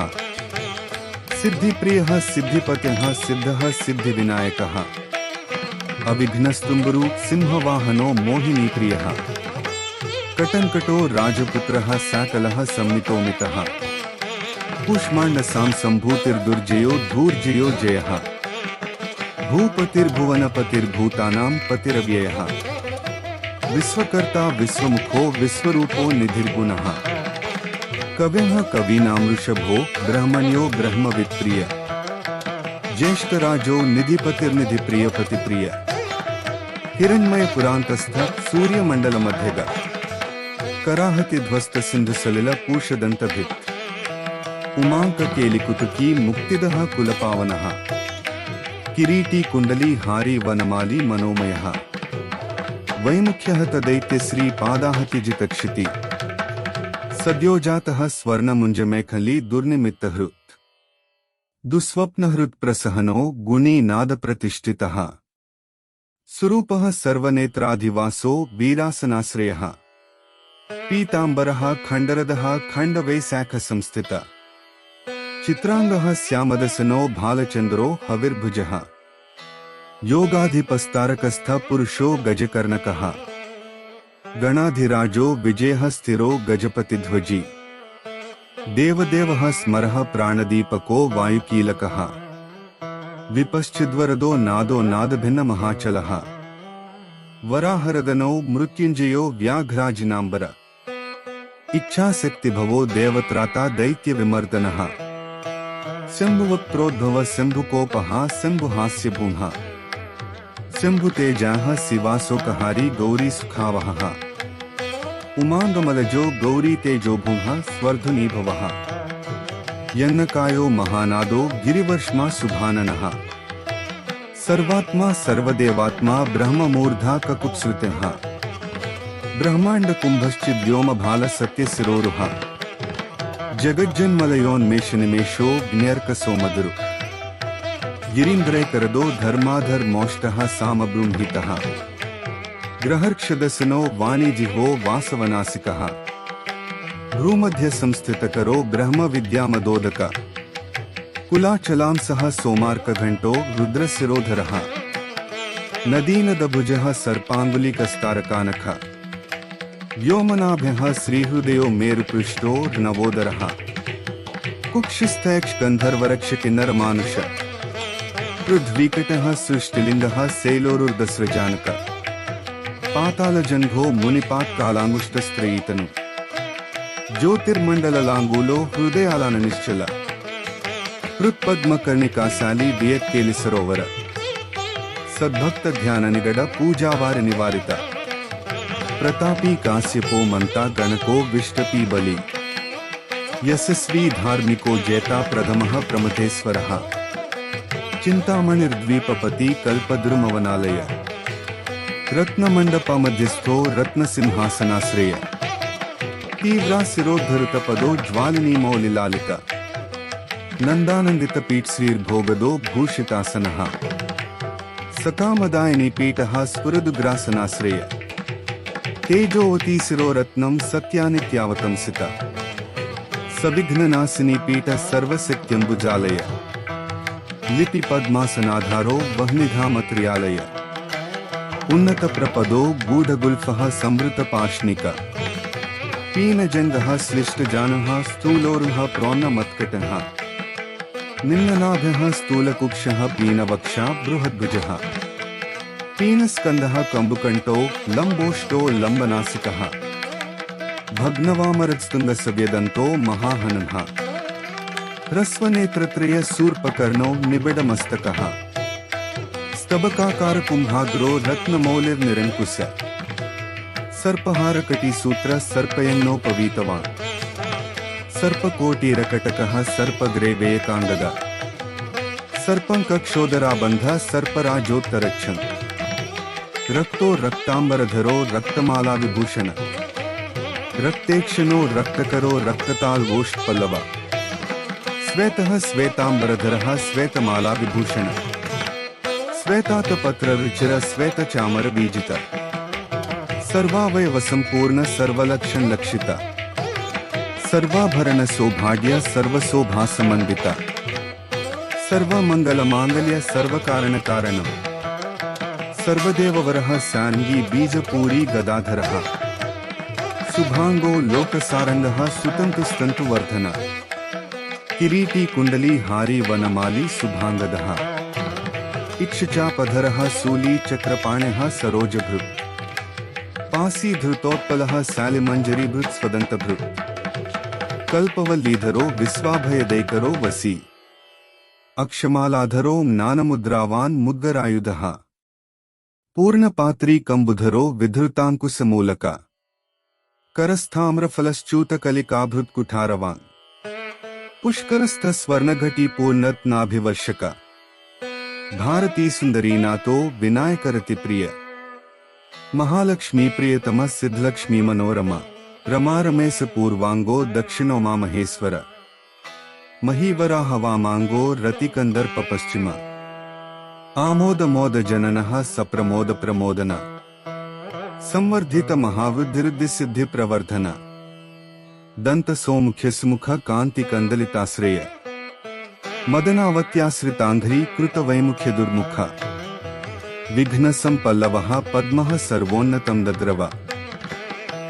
सिद्धिप्रियः सिद्धिपत्यः सिद्धः सिद्धिविनायकः अविघ्नस्तुम्बरु सिंहवाहनो मोहिनीप्रियः कटंकटो राजपुत्रः साकलः संमितोमितः कूष्माण्डसां सम्भूतिर्दुर्जयो धूर्जयो जयः भूपतिर्भुवनपतिर्भूतानां पतिरव्ययः विश्वकर्ता विश्वमुखो विश्वरूपो निधिर्गुणः कविः कवीनां ऋषभो ब्रह्मण्यो ब्रह्मवित्प्रिय ज्येष्ठराजो निधिपतिर्निधिप्रिय पतिप्रिय हिरण्मय पुरांतस्थ सूर्यमंडलमध्यग कराहति ध्वस्त सिंधु सलिल पूषदंतभित् उमांक केलिकुतुकी मुक्तिदः कुलपावनः किरीटी कुंडली हारी वनमाली मनोमयः वैमुख्यः तदैत्य श्री पादाहतिजितक्षिति सद्योजातः स्वर्णमुंजमेखली दुर्निमित्तहृत् दुःस्वप्नहृत्प्रसहनो गुणी नादप्रतिष्ठितः सुरूपः सर्वनेत्राधिवासो वीरासनाश्रयः पीतांबरः खंडरदः खंडवैशाखसंस्थित चित्रांगः श्यामदसनो भालचंद्रो हविर्भुजः योगाधिपस्तारकस्थ पुरुषो गजकर्णकः गणाधिराजो विजयः स्थिरो गजपतिध्वजी देवदेवः स्मरः प्राणदीपको वायुकीलकः विपश्चिद्वरदो नादो नादभिन्नमहाचलः वराहरदनो मृत्युंजयो व्याघ्राजिनांबर इच्छाशक्तिभवो देवत्राता दैत्यविमर्दनः शम्भुवक्त्रोद्भव शम्भुकोपः शम्भुहास्यभूमः शम्भुतेजाः शिवाशोकहारी गौरी सुखावहः उमांगमलजो गौरी तेजोभूमः स्वर्धुनीभवः यन्नकायो महानादो गिरिवर्ष्मा सुभाननः सर्वात्मा सर्वदेवात्मा ब्रह्ममूर्धा ककुत्सृतः ब्रह्माण्डकुम्भश्चिद्व्योमभाल सत्यशिरोरुह जगज्जन्मलयोन्मेषनिमेषो ज्ञर्कसो मधुरु गिरीन्द्रैकरदो धर्माधर मोष्टः सामबृंहितः ग्रहर्क्षदसनो वाणिजिह्वो वासवनासिकः भ्रूमध्य संस्थितकरो ब्रह्म विद्यामदोदक कुलाचलां सह सोमार्कघंटो रुद्रशिरोधरः नदीनदभुजः सर्पांगुलिकस्तारकानख व्योमनाभ्यः श्रीहृदयो मेरुपृष्ठो नवोदरः कुक्षिस्थैक्ष गंधर्वरक्ष किन्नर मानुष पृथ्वीकटः सृष्टिलिङ्गः शैलोरुर्दस्रजानक पातालजन्घो मुनिपात्कालाङ्गुष्टस्त्रयीतनु ज्योतिर्मण्डललाङ्गूलो हृदयालान निश्चल हृत्पद्मकर्णिकाशाली वियत्केलि सरोवर सद्भक्त ध्यान निगड पूजावार निवारित प्रतापी काश्यपो मंता गणको विष्टपी बलि यशस्वी धार्मिको जैता प्रथमः प्रमथेश्वरः चिंतामणिर्द्वीपपति कल्पद्रुमवनालय रत्नमण्डपमध्यस्थो रत्नसिंहासनाश्रय तीव्रा शिरोद्धृतपदो ज्वालिनी मौलिलालित नंदानंदित पीठ श्रीर्भोगदो भूषितासनः सकामदायिनी पीठः स्फुरदुग्रासनाश्रय तेजोवती शिरोरत्नं सत्यानित्यावतंसित सविघ्ननाशिनी पीठ सर्वशक्त्यम्बुजालय लिपि पद्मासनाधारो वह्निधामत्र्यालय उन्नत प्रपदो गूढ़गुल्फः संवृतपार्ष्णिक पीनजङ्गः श्लिष्टजानः स्थूलोरुहः प्रोन्नमत्कटः निम्ननाभः स्थूलकुक्षः पीनवक्षा बृहद्भुजः पीनस्कन्धः कम्बुकण्ठो लम्बोष्टो लम्बनासिकः भग्नवामरस्तुङ्गसव्यदन्तो महाहनः ह्रस्वनेत्रत्रय शूर्पकर्णो निबिडमस्तकः स्तबकाकारकुम्भाग्रो रत्नमौलिर्निरङ्कुश सर्पहारकटिसूत्र सर्पयन्नोपवीतवान् सर्पकोटिरकटकः सर्पग्रेवेयकाङ्गद सर्पङ्कक्षोदराबन्ध सर्पराजोत्तरच्छन् रक्तो रक्ताम्बरधरो रक्तमाला विभूषण रक्तेक्षणो रक्तकरो रक्ततालवोष्ठपल्लव श्वेतः श्वेताम्बरधरः श्वेतमाला विभूषण श्वेतातपत्ररुचिर श्वेतचामर बीजित सर्वावयव संपूर्ण सर्वलक्षण लक्षित सर्वाभरण सौभाग्य सर्वशोभा समन्वित सर्वमंगल मांगल्य सर्वकारण कारणम सर्वदेववरः सान्गी बीजपूरी गदाधरः शुभांगो लोकसारंगः सुतंतुस्तंतुवर्धन किरीटी कुंडली हारी वनमाली शुभांगदः इक्षचापधरः शूली चक्रपाणः सरोजभृत् पासी धृतोत्पलः शालिमंजरीभृत् स्वदन्तभृत् कल्पवल्लीधरो विश्वाभयदैकरो वसी अक्षमालाधरो ज्ञानमुद्रावान् मुद्गरायुधः पूर्णपात्री कंबुधरो विधृतांकुशमूलक करस्थाम्रफलश्च्यूतकलिकाभृत्कुठारवान् पुष्करस्थस्वर्णघटी पूर्णत्नाभिवर्षक भारती सुंदरी नातो विनायकरति प्रिय महालक्ष्मी प्रियतम सिद्धलक्ष्मी मनोरमा रमा रमेश पूर्वांगो दक्षिणो मा महेश्वर महीवरा हवामांगो रतिकंदर्प पश्चिम आमोद मोद जननः सप्रमोद प्रमोदन संवर्धित महावृद्धिरुद्धि सिद्धि प्रवर्धन दंत सौमुख्य सुमुख कांति कंदलिताश्रय मदनावत्याश्रितांघ्री कृत वैमुख्य दुर्मुख विघ्न संपल्लवः पद्मः सर्वोन्नतं दद्रव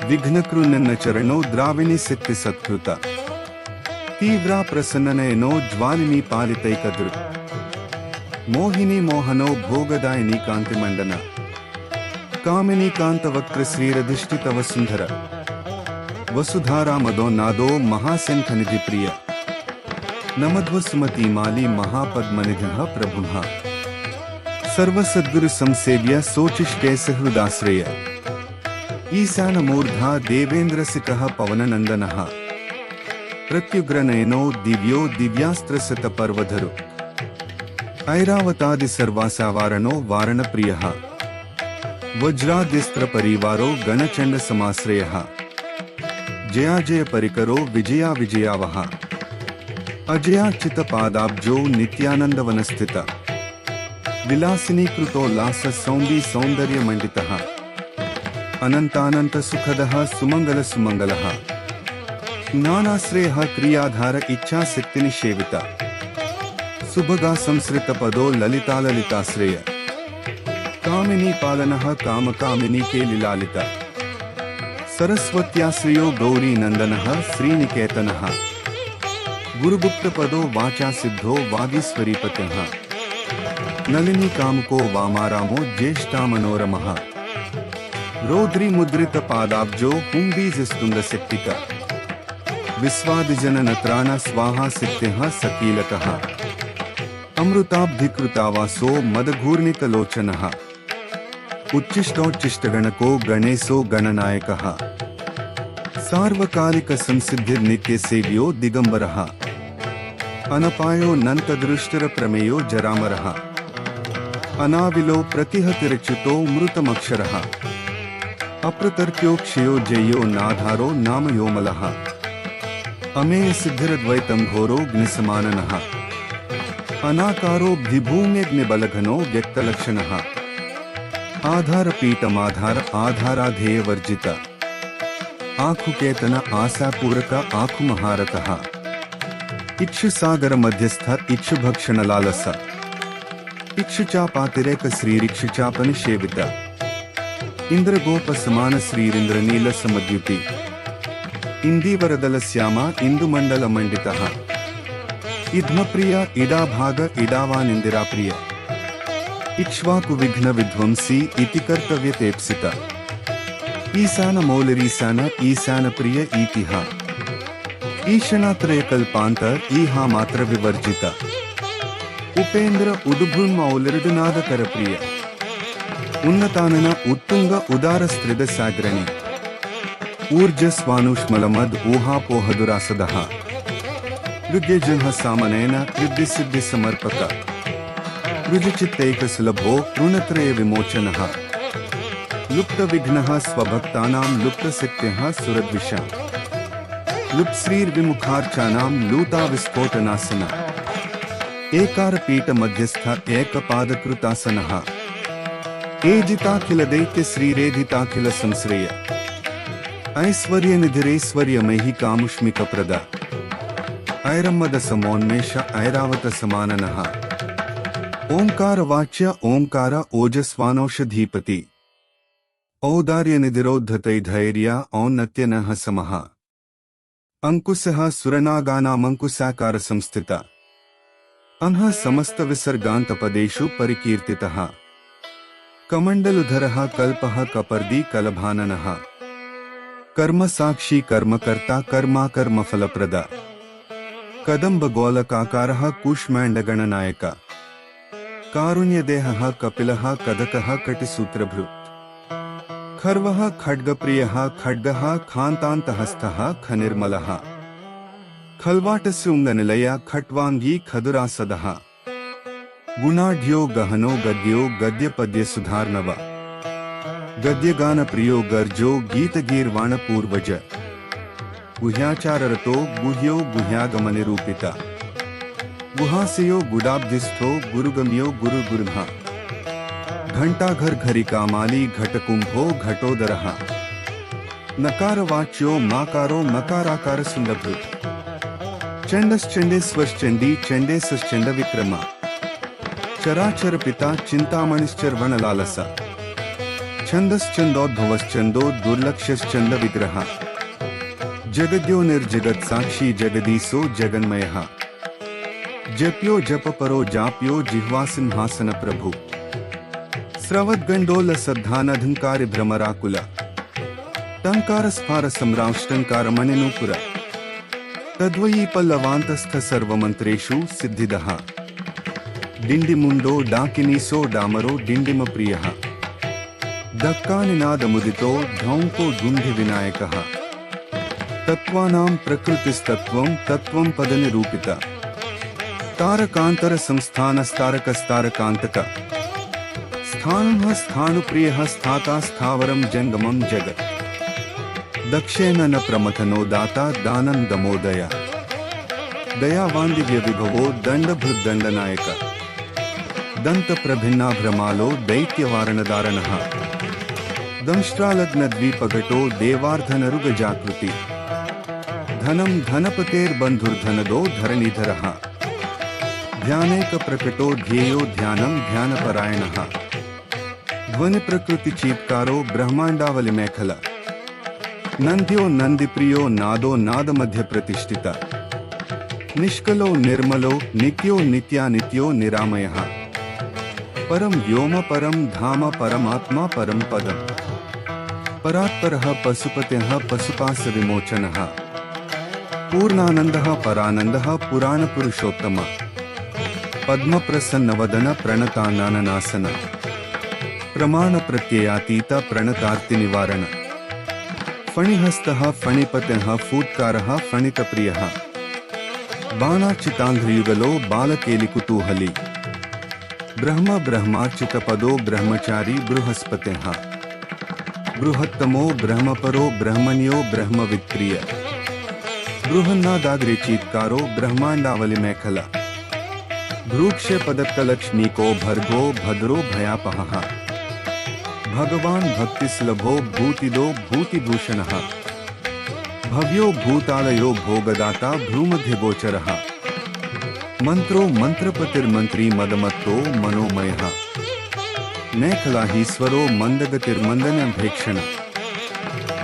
विघ्नकृन्न चरणो द्राविणी सिद्धि सत्कृत तीव्रा प्रसन्ननयनो ज्वालिनी पालितैकदृक् मोहिनी मोहनो भोगदायिनी कांतिमंडन कामिनी कांतवक्त्र श्रीरधिष्ठितव सुंदर वसुधारा मदो नादो महाशंखनिधि प्रिय नमध्व सुमती माली महापद्मनिधः प्रभुः सर्वसद्गुरु संसेव्य सोचिष्टेश हृदाश्रय ईशान मूर्धा देवेन्द्रसिकः पवननंदनः प्रत्युग्रनयनो दिव्यो दिव्यास्त्रशत पर्वधरु ऐरावतादि सर्वासावारणो वारण प्रियः वज्राद्यस्त्र परिवारो गणचंड समाश्रयः जया जय परिकरो विजया विजयावह अजयाच्युत पादाब्जो नित्यानंद वनस्थित विलासिनी कृतोल्लास सौंदी सौंदर्य मंडितः अनंतानंत सुखदः सुमंगल सुमंगलः ज्ञानाश्रयः क्रियाधार इच्छा शक्ति निषेवित सुभगा संसृत पदो ललिता ललिताश्रय कामिनी पालनः काम कामिनी के लिलालित सरस्वत्याश्रयो गौरी नंदनः श्रीनिकेतनः गुरुगुप्त पदो वाचा सिद्धो वागीश्वरीपतिः नलिनी कामुको वामारामो ज्येष्ठा मनोरमः रौद्री मुद्रित पादाब्जो हुंबीजस्तुंग शक्तिका विश्वादिजन नत्राण स्वाहा सिद्ध्यः सकीलकः अमृताब्धिकृतावासो मदघूर्णितलोचनः उच्चिष्टोच्चिष्टगणको गणेशो गणनायकः सार्वकालिक संसिद्धिर्नित्य सेव्यो दिगंबरः अनपायो नंतदृष्टर प्रमेयो जरामरः अनाविलो प्रतिहतिरच्युतो मृतमक्षरः अप्रतर्क्यो क्षयो जयो नाधारो नामयोमलः अमेय सिद्धिरद्वैतं घोरो ग्निसमाननः अनाकारो विभूम्यग्निबलघनो व्यक्तलक्षणः आधारपीठमाधार आधाराधेयवर्जित आखुकेतन आशापूरक आखुमहारतः इक्षुसागर मध्यस्थ इक्षुभक्षण लालस इक्षुचापातिरेक श्रीरिक्षुचापनिषेवित इंद्रगोप समान श्रीरिंद्र नील समद्युति इंदीवरदल श्यामा इंदुमंडल मंडितः इद्मप्रिय इडाभाग इडावानिंदिरा प्रिय इक्ष्वाकु विघ्न विध्वंसी इति कर्तव्यतेप्सित ईशान मौलिरीशान ईशान प्रिय इतिहा ईशनात्रय कल्पांतर ईहा मात्र विवर्जित उपेंद्र उदुभुन्मौलिरडुनाद कर प्रिय उन्नतानन उत्तुंग उदार स्त्रिद साग्रणी ऊर्जस्वानुष्मलमद ऊहापोहदुरासदः ऋद्यजन्ह सामनेन ऋद्धिसिद्धि समर्पक ऋजुचित्तैक सुलभो ऋणत्रय विमोचनः लुप्त विघ्नः स्वभक्तानां लुप्त सिक्त्यः सुरद्विषा लुप्श्रीर्विमुखार्चानां लूता विस्फोटनासन एकार पीठ मध्यस्थ एकपादकृतासनः एजिताखिल दैत्य श्रीरेधिताखिल संश्रय ऐश्वर्य निधिरेश्वर्यमयि कामुष्मिक प्रद ऐरम्मद समोन्मेष ऐरावत समाननः ओंकार वाच्य ओंकार ओजस्वानौषधीपति औदार्य निधिरोद्धतै धैर्य औन्नत्यनः समः अंकुशः सुरनागानामंकुशाकार संस्थिता अनः समस्त विसर्गान्तपदेषु परिकीर्तितः कमण्डलुधरः कल्पः कपर्दी कलभाननः कर्म साक्षी कर्मकर्ता कर्माकर्म फलप्रद कदम्ब गोलकाकारः कूष्माण्डगणनायक कारुण्यदेहः कपिलः कदकः कटिसूत्रभृत् खर्वः खड्गप्रियः खड्गः खान्तान्तहस्तः खनिर्मलः खल्वाटस्युङ्गनिलय खट्वाङ्गी खदुरासदः गुणाढ्यो गहनो गद्यो गद्यपद्यसुधार्णव गद्यगानप्रियो गर्जो गीतगीर्वाणपूर्वज गुह्याचाररतो गुह्यो गुह्यागमनिरूपित गुहासयो गुडाब्धिस्थो गुरुगम्यो गुरुगुरुः घंटाघर घरिका माली घटकुंभो घटोदरः नकारवाच्यो माकारो मकाराकार सुंदभृत् चंडश्चंडेश्वश्चंडी चंडेशश्चंड विक्रमा चराचर पिता चिंतामणिश्चर्वणलालस छंदश्चंदोद्भवश्चंदो दुर्लक्ष्यश्चंद विग्रह जगद्यो निर्जगत साक्षी जगदीशो जगन्मयः जप्यो जपपरो जाप्यो जिह्वा सिंहासन प्रभु स्रवद्गंडोल सद्धानधंकार भ्रमराकुल टंकार स्फार सम्रांष्टंकार मणिनूपुर तद्वयी पल्लवांतस्थ सर्वमंत्रेषु सिद्धिदः डिंडिमुंडो डाकिनीसो डामरो डिंडिम प्रियः दक्कानिनादमुदितो ढौंको गुंधि विनायकः तत्त्वानां प्रकृतिस्तत्त्वं तत्त्वं पदनिरूपित तारकांतर संस्थानस्तारकस्तारकांतक स्थाणुः स्थाणुप्रियः स्थाता स्थावरं जंगमं जगत् दक्षेण न प्रमथनो दाता दानं दमोदय दयावान्दिव्य विभवो दण्डभृद्दण्डनायक दन्तप्रभिन्नाभ्रमालो दैत्यवारणदारणः दंष्ट्रालग्नद्वीपघटो देवार्धनरुगजाकृति धनं धनपतेर्बन्धुर्धनदो धरणीधरः ध्यानैकप्रकटो ध्येयो ध्यानं ध्यानपरायणः ध्वनिप्रकृतिचीत्कारो ब्रह्माण्डावलिमेखल नंद्यो नंदिप्रियो नादो नादमध्यप्रतिष्ठित निष्कलो निर्मलो नित्यो नित्यानित्यो निरामयः परम व्योम परम धाम परमात्मा परम पदम परात्परः पशुपतेः पशुपास विमोचनः पूर्णानन्दः परानन्दः पुराण पुरुषोत्तम पद्म प्रसन्नवदन प्रणताननासन प्रमाण प्रत्ययातीत प्रणतार्ति निवारण फणिहस्तः फणिपतः फूत्कारः फणितप्रियः बाणाचितांघ्रियुगलो बालकेलिकुतूहली ब्रह्म ब्रह्मार्चित पदो ब्रह्मचारी बृहस्पतिः बृहत्तमो ब्रह्मपरो ब्रह्मण्यो ब्रह्मवित्प्रिय बृहन्नादाग्रे चीत्कारो ब्रह्मांडावलिमेखला भ्रूक्षे पदत्तलक्ष्मीको भर्गो भद्रो भयापहः भगवान भक्तिसुलभो भूतिदो भूतिभूषणः भव्यो भूतालयो भोगदाता भ्रूमध्यगोचरः मंत्रो मंत्रपतिर्मंत्री मदमत्तो मनोमयः मेखलाहीश्वरो मंदगतिर्मंदनभेक्षण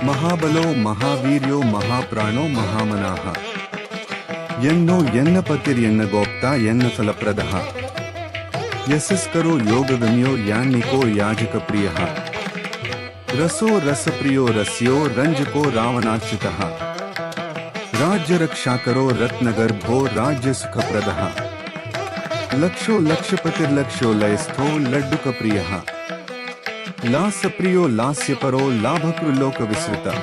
महाबलो महावीर्यो महाप्राणो महामनाः यन्नो यन्नपतिर्यन्न गोप्ता यन्न फलप्रदः यशस्करो योगगम्यो यान्निको याजकप्रियः रसो रसप्रियो रस्यो रंजको रावणाच्युतः राज्यरक्षाकरो रत्नगर्भो राज्यसुखप्रदः लक्षो लक्षपतिर्लक्ष्यो लयस्थो लड्डुकप्रियः लास्यप्रियो लास्यपरो लाभकृल्लोकविसृतः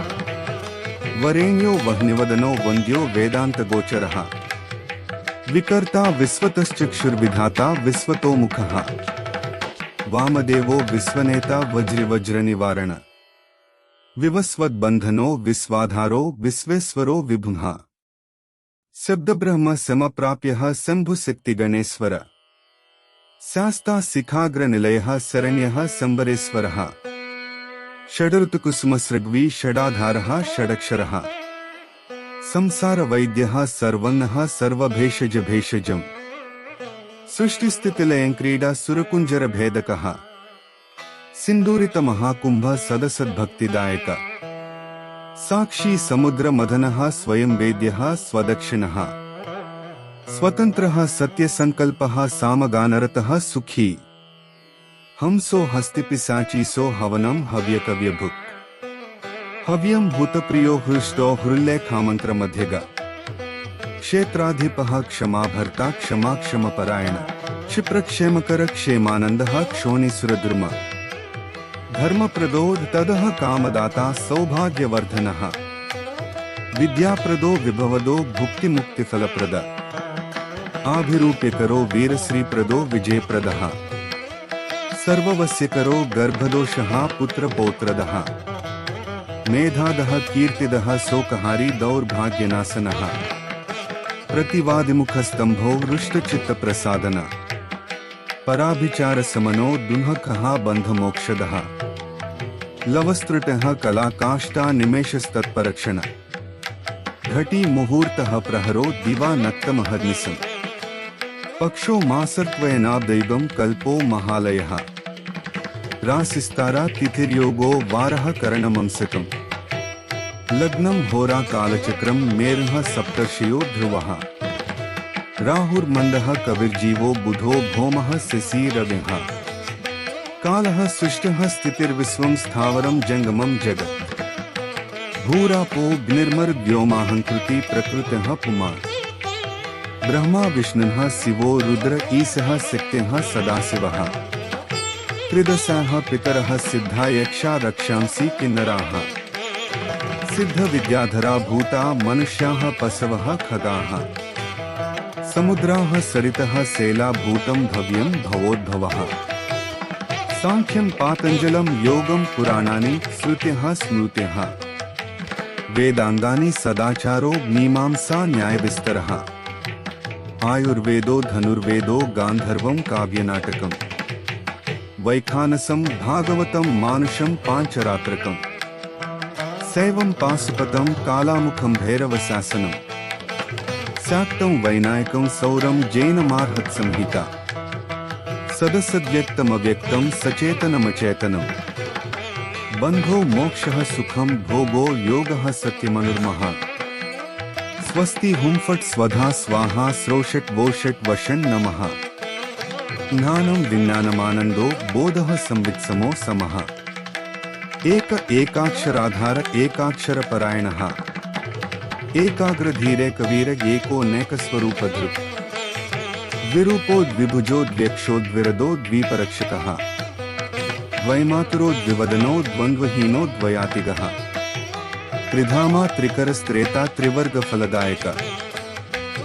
वरेण्यो वह्निवदनो वन्द्यो वेदान्तगोचरः विकर्ता विश्वतश्चक्षुर्विधाता विश्वतोमुखः वामदेवो विश्वनेता वज्रनिवारण विवस्वद्बन्धनो विश्वाधारो विश्वेश्वरो विभुः शब्दब्रह्म समप्राप्यः शम्भुशक्तिगणेश्वर शास्ता शिखाग्रनिलयः शरण्यः शम्बरेश्वरः षडऋतुकुसुमसृग्वी षडाधारः षडक्षरः संसार वैद्यः सर्वन्नः सर्वभेषज भेषजम् सृष्टिस्थितिलयं क्रीडा सुरकुंजर भेदकः सिंदूरित महाकुंभ सदसद्भक्तिदायक साक्षी समुद्र मदनः स्वयं वेद्यः स्वदक्षिणः स्वतंत्रः सत्यसंकल्पः सामगानरतः सुखी हंसो हस्तिपिशाचीसो हवनम हव्यकव्यभुक् हव्यम भूतप्रियो हृष्टो हृल्लेखामन्त्रमध्यग क्षेत्राधिपः क्षमाभर्ता क्षमा क्षमपरायण क्षिप्रक्षेमकर क्षेमानन्दः क्षोणीसुरद्रुम धर्मप्रदो तदः कामदाता सौभाग्यवर्धनः विद्याप्रदो विभवदो भुक्तिमुक्तिफलप्रद आभिरूप्यकरो वीरश्रीप्रदो विजयप्रदः सर्ववस्यकरो गर्भदोषः पुत्रपौत्रदः मेधादः कीर्तिदः शोकहारी दौर्भाग्यनाशनः प्रतिवादिमुखस्तंभो रुष्टचित्तप्रसादन पराभिचारसमनो दुन्हकः बन्धमोक्षदः लवस्तृटः कलाकाष्ठा निमेषस्तत्परक्षण घटी मुहूर्तः प्रहरो दिवा नक्तमहर्निशम् पक्षो मासर्त्वयनाब्दैवं कल्पो महालयः रासिस्तारा तिथिर्योगो वारः करणमंसकम् लग्नं होरा कालचक्रं मेरुः सप्तर्षियो ध्रुवः राहुर्मन्दः कविर्जीवो बुधो भौमः शशिरविः कालः सृष्टः स्थितिर्विश्वं स्थावरं जंगमं जगत् भूरापोऽग्निर्मरुद्व्योमाहंकृति प्रकृतिः पुमान् ब्रह्मा विष्णुः शिवो रुद्र ईशः शक्तिः सदाशिवः त्रिदशाः पितरः सिद्धा यक्षा रक्षांसि किन्नराः सिद्ध विद्याधरा भूता मनुष्याः पशवः खगाः समुद्राः सरितः सेला भूतं भव्यं भवोद्भवः सांख्यं पातञ्जलं योगं पुराणानि श्रुत्यः स्मृत्यः वेदांगानि सदाचारो मीमांसा न्यायविस्तरः आयुर्वेदो धनुर्वेदो गांधर्वं काव्यनाटकम् वैखानसं भागवतं मानुषं पांचरात्रकम् शैवं पाशुपतं कालामुखं भैरवशासनं शाक्तं वैनायकं सौरं जैनमार्हत्संहिता सदसद्व्यक्तमव्यक्तं सचेतनमचेतनं बन्धो मोक्षः सुखं भोगो योगः सत्यमनुर्मः स्वस्ति हुं फट् स्वधा स्वाहा स्रोषट् वोषट् वषन् नमः। ज्ञानं विज्ञानमानन्दो बोधः संवित्समो समः। एकाक्षराधार एकाक्षरपरायणः एकाग्रधीरेकवीर एको नैकस्वरूपधृक् द्विरूपो द्विभुजो द्व्यक्षो द्विरदो द्विपरक्षकः द्वैमातुरो द्विवदनो द्वन्द्वहीनो द्वयातिगः त्रिधामा त्रिकरस्त्रेता त्रिवर्गफलदायक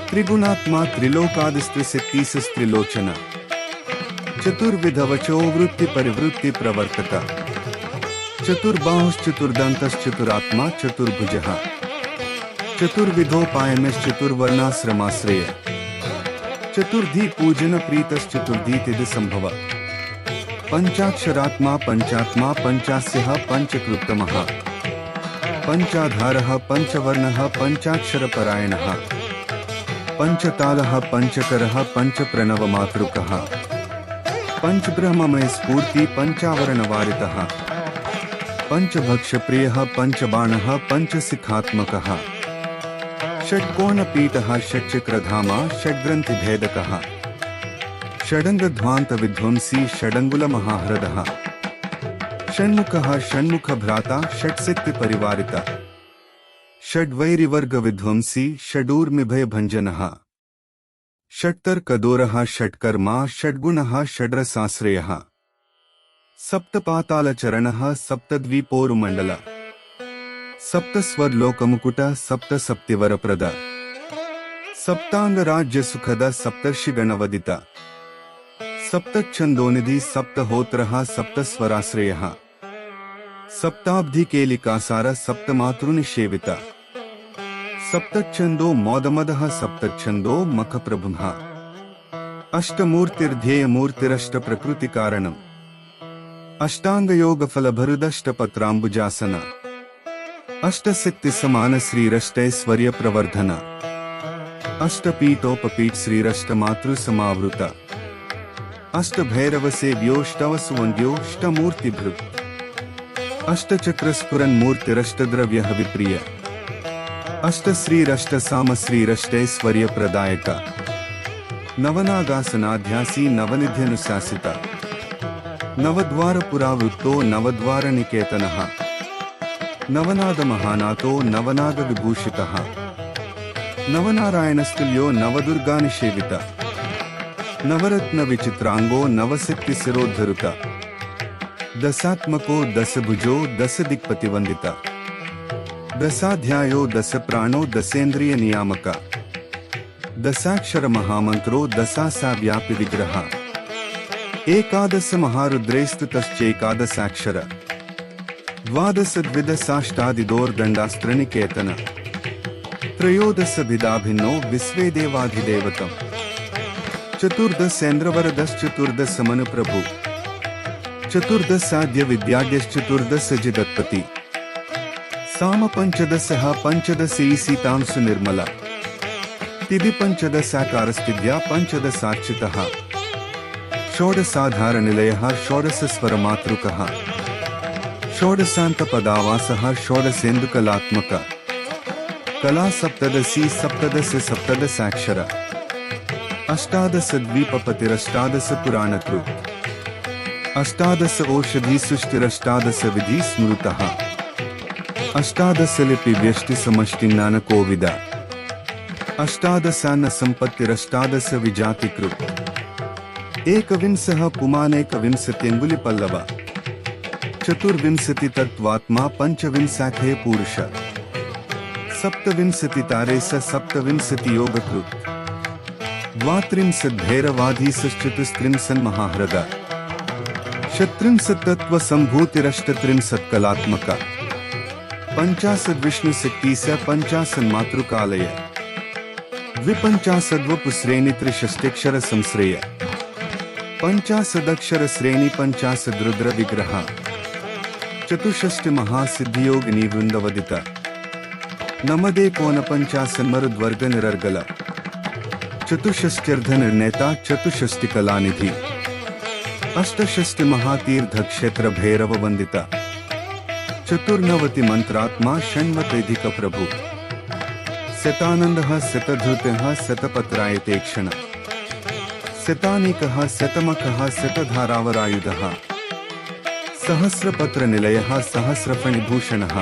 त्रिगुणात्मा त्रिलोकादिस्त्रिसिद्धीस्त्रिलोचन चतुर्विधवचो वृत्ति परिवृत्ति प्रवर्तक चतुर्बाहुश्चतुर्दन्तश्चतुरात्मा चतुर्भुजः चतुर्विधोपायनश्चतुर्वर्णाश्रमाश्रय चतुर्धी पूजन प्रीतश्चतुर्धीतिद संभव पंचाक्षरात्मा पंचात्मा पंचास्यः पंचकृत्तमः पंचाधारः पंचवर्णः पंचाक्षरपरायणः पंचतालः पंचकरः पंचप्रणवमातृकः पंचब्रह्ममय स्फूर्ति पंचावरणवारितः पंचभक्षप्रियः पंचबाणः पंचशिखात्मकः षट्कोणपीठः षट्चक्रधामा षड्ग्रन्थिभेदकः षडङ्गध्वान्तविध्वंसी षडङ्गुलमहाह्रदः षण्मुखः षण्मुखभ्राता षट्सिद्धिपरिवारितः षड्वैरिवर्गविध्वंसी षडूर्मिभयभञ्जनः षट्तर्कदोरः षट्कर्मा षड्गुणः षड्रसाश्रयः सप्तपातालचरणः सप्तद्वीपोरुमण्डल सप्तस्वर्लोकमुकुट सप्तसप्तिवरप्रद सप्ताङ्गराज्यसुखद सप्तर्षिगणवदित सप्तच्छन्दोनिधि सप्तहोत्रः सप्तस्वराश्रयः सप्ताब्धिकेलिकासार सप्तमातृनिषेवित सप्तच्छन्दो मोदमदः सप्तच्छन्दो मखप्रभुः अष्टमूर्तिर्ध्येयमूर्तिरष्टप्रकृतिकारणम् अष्टाङ्गयोगफलभरुदष्टपत्राम्बुजासन अष्टसिद्धिसमान श्रीरष्टैश्वर्यप्रवर्धन अष्टपीठोपपीठ श्रीरष्टमातृसमावृत अष्टभैरवसेव्योष्टवसुवन्द्योष्टमूर्तिभृत् अष्टचक्रस्फुरन्मूर्तिरष्टद्रव्यः विप्रिय अष्टश्रीरष्टसामश्रीरष्टैश्वर्यप्रदायक नवनागासनाध्यासी नवनिध्यनुशासित नवद्वारपुरावृत्तो नवद्वारनिकेतनः नवनादमहानाथो नवनागविभूषितः नवनारायणस्तुल्यो नवदुर्गानिषेवित नवरत्नविचित्रांगो नवसिद्धिशिरोद्धरुत दशात्मको दशभुजो दशदिक्पतिवन्दित दशाध्यायो दशप्राणो दशेन्द्रिय नियामक दशाक्षर महामंत्रो दशासा व्यापि विग्रह एकादश महारुद्रैस्तुतश्चैकादशाक्षर द्वादश द्विदशाष्टादिदोर्दण्डास्त्रनिकेतन त्रयोदश भिदाभिन्नो विश्वे देवाधिदेवतम् चतुर्दशेन्द्रवरदश्चतुर्दश मनुप्रभु चतुर्दशाद्य विद्याद्यश्चतुर्दश जिदत्पति साम पंचदशः पंचदश ईसीतांसु निर्मला तिदि पंचदशाकारस्तिद्या पंचदशाच्युतः षोडशाधारनिलयः षोडशस्वरमातृकः षोडशान्तपदावासः षोडशेन्दुकलात्मक कला सप्तदशी सप्तदश सप्तदशाक्षर अष्टादश द्वीपपतिरष्टादश पुराणकृत् अष्टादश औषधि सुष्टिरष्टादश विधि स्मृतः अष्टादश लिपि व्यष्टि समष्टि नानकोविद अष्टादशान्न संपत्तिरष्टादश विजातिकृत् एकविंशः पुमानेकविंशत्यङ्गुलिपल्लव चतुर्विंशति तत्त्वात्मा पंचविंशाखे पुरुष सप्तविंशति तारेस सप्तविंशति योगकृत् द्वात्रिंशद्भैरवाधीशश्चतुस्त्रिंशन्महाह्रद षट्त्रिंशत्तत्त्वसम्भूतिरष्टत्रिंशत्कलात्मक पंचाशद्विष्णुशक्तिश पंचाशन्मातृकालय द्विपञ्चाशद्वपुश्रेणी त्रिषष्ट्यक्षर संश्रय पंचाशदक्षर श्रेणी पंचाशद्रुद्र विग्रह चतुष्षष्टि महासिद्धियोगिनी वृंदवदित नमदे कोन पंचाशन्मरुद्वर्ग निरर्गल चतुष्षष्ट्यर्ध निर्णेता चतुष्षष्टि कलानिधि अष्टषष्टि महातीर्थ क्षेत्र भैरव वंदिता चतुर्नवति मंत्रात्मा षण्मतैधिक प्रभु शतानंदः शतधृतः शतपत्रायते क्षण शतानीकः शतमखः शतधारावरायुधः सहस्रपत्रनिलयः सहस्रफणिभूषणः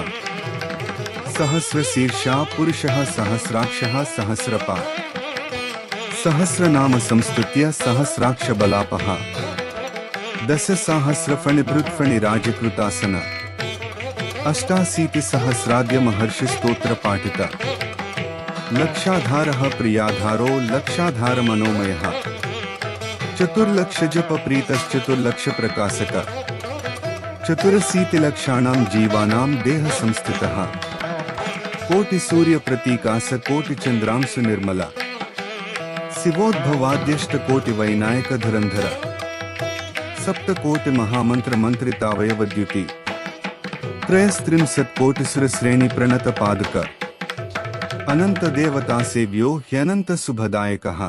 सहस्रशीर्षा पुरुषः सहस्राक्षः सहस्रपात् सहस्रनाम संस्तुत्य सहस्राक्षबलापः दशसहस्रफणिभृत्फणिराजकृतासन अष्टाशीतिसहस्राद्य महर्षिस्तोत्रपाठित लक्षाधारः प्रियाधारो लक्षाधारमनोमयः चतुर्लक्षजपप्रीतश्चतुर्लक्षप्रकाशक चतुरशीतिलक्षाणां जीवानां देहसंस्थितः कोटिसूर्यप्रतीकास कोटिचन्द्रांशु निर्मला शिवोद्भवाद्यष्टकोटिवैनायकधुरन्धर सप्तकोटिमहामन्त्रमन्त्रितावयवद्युति त्रयस्त्रिंशत्कोटिसुरश्रेणिप्रणतपादुक अनन्तदेवतासेव्यो ह्यनन्तशुभदायकः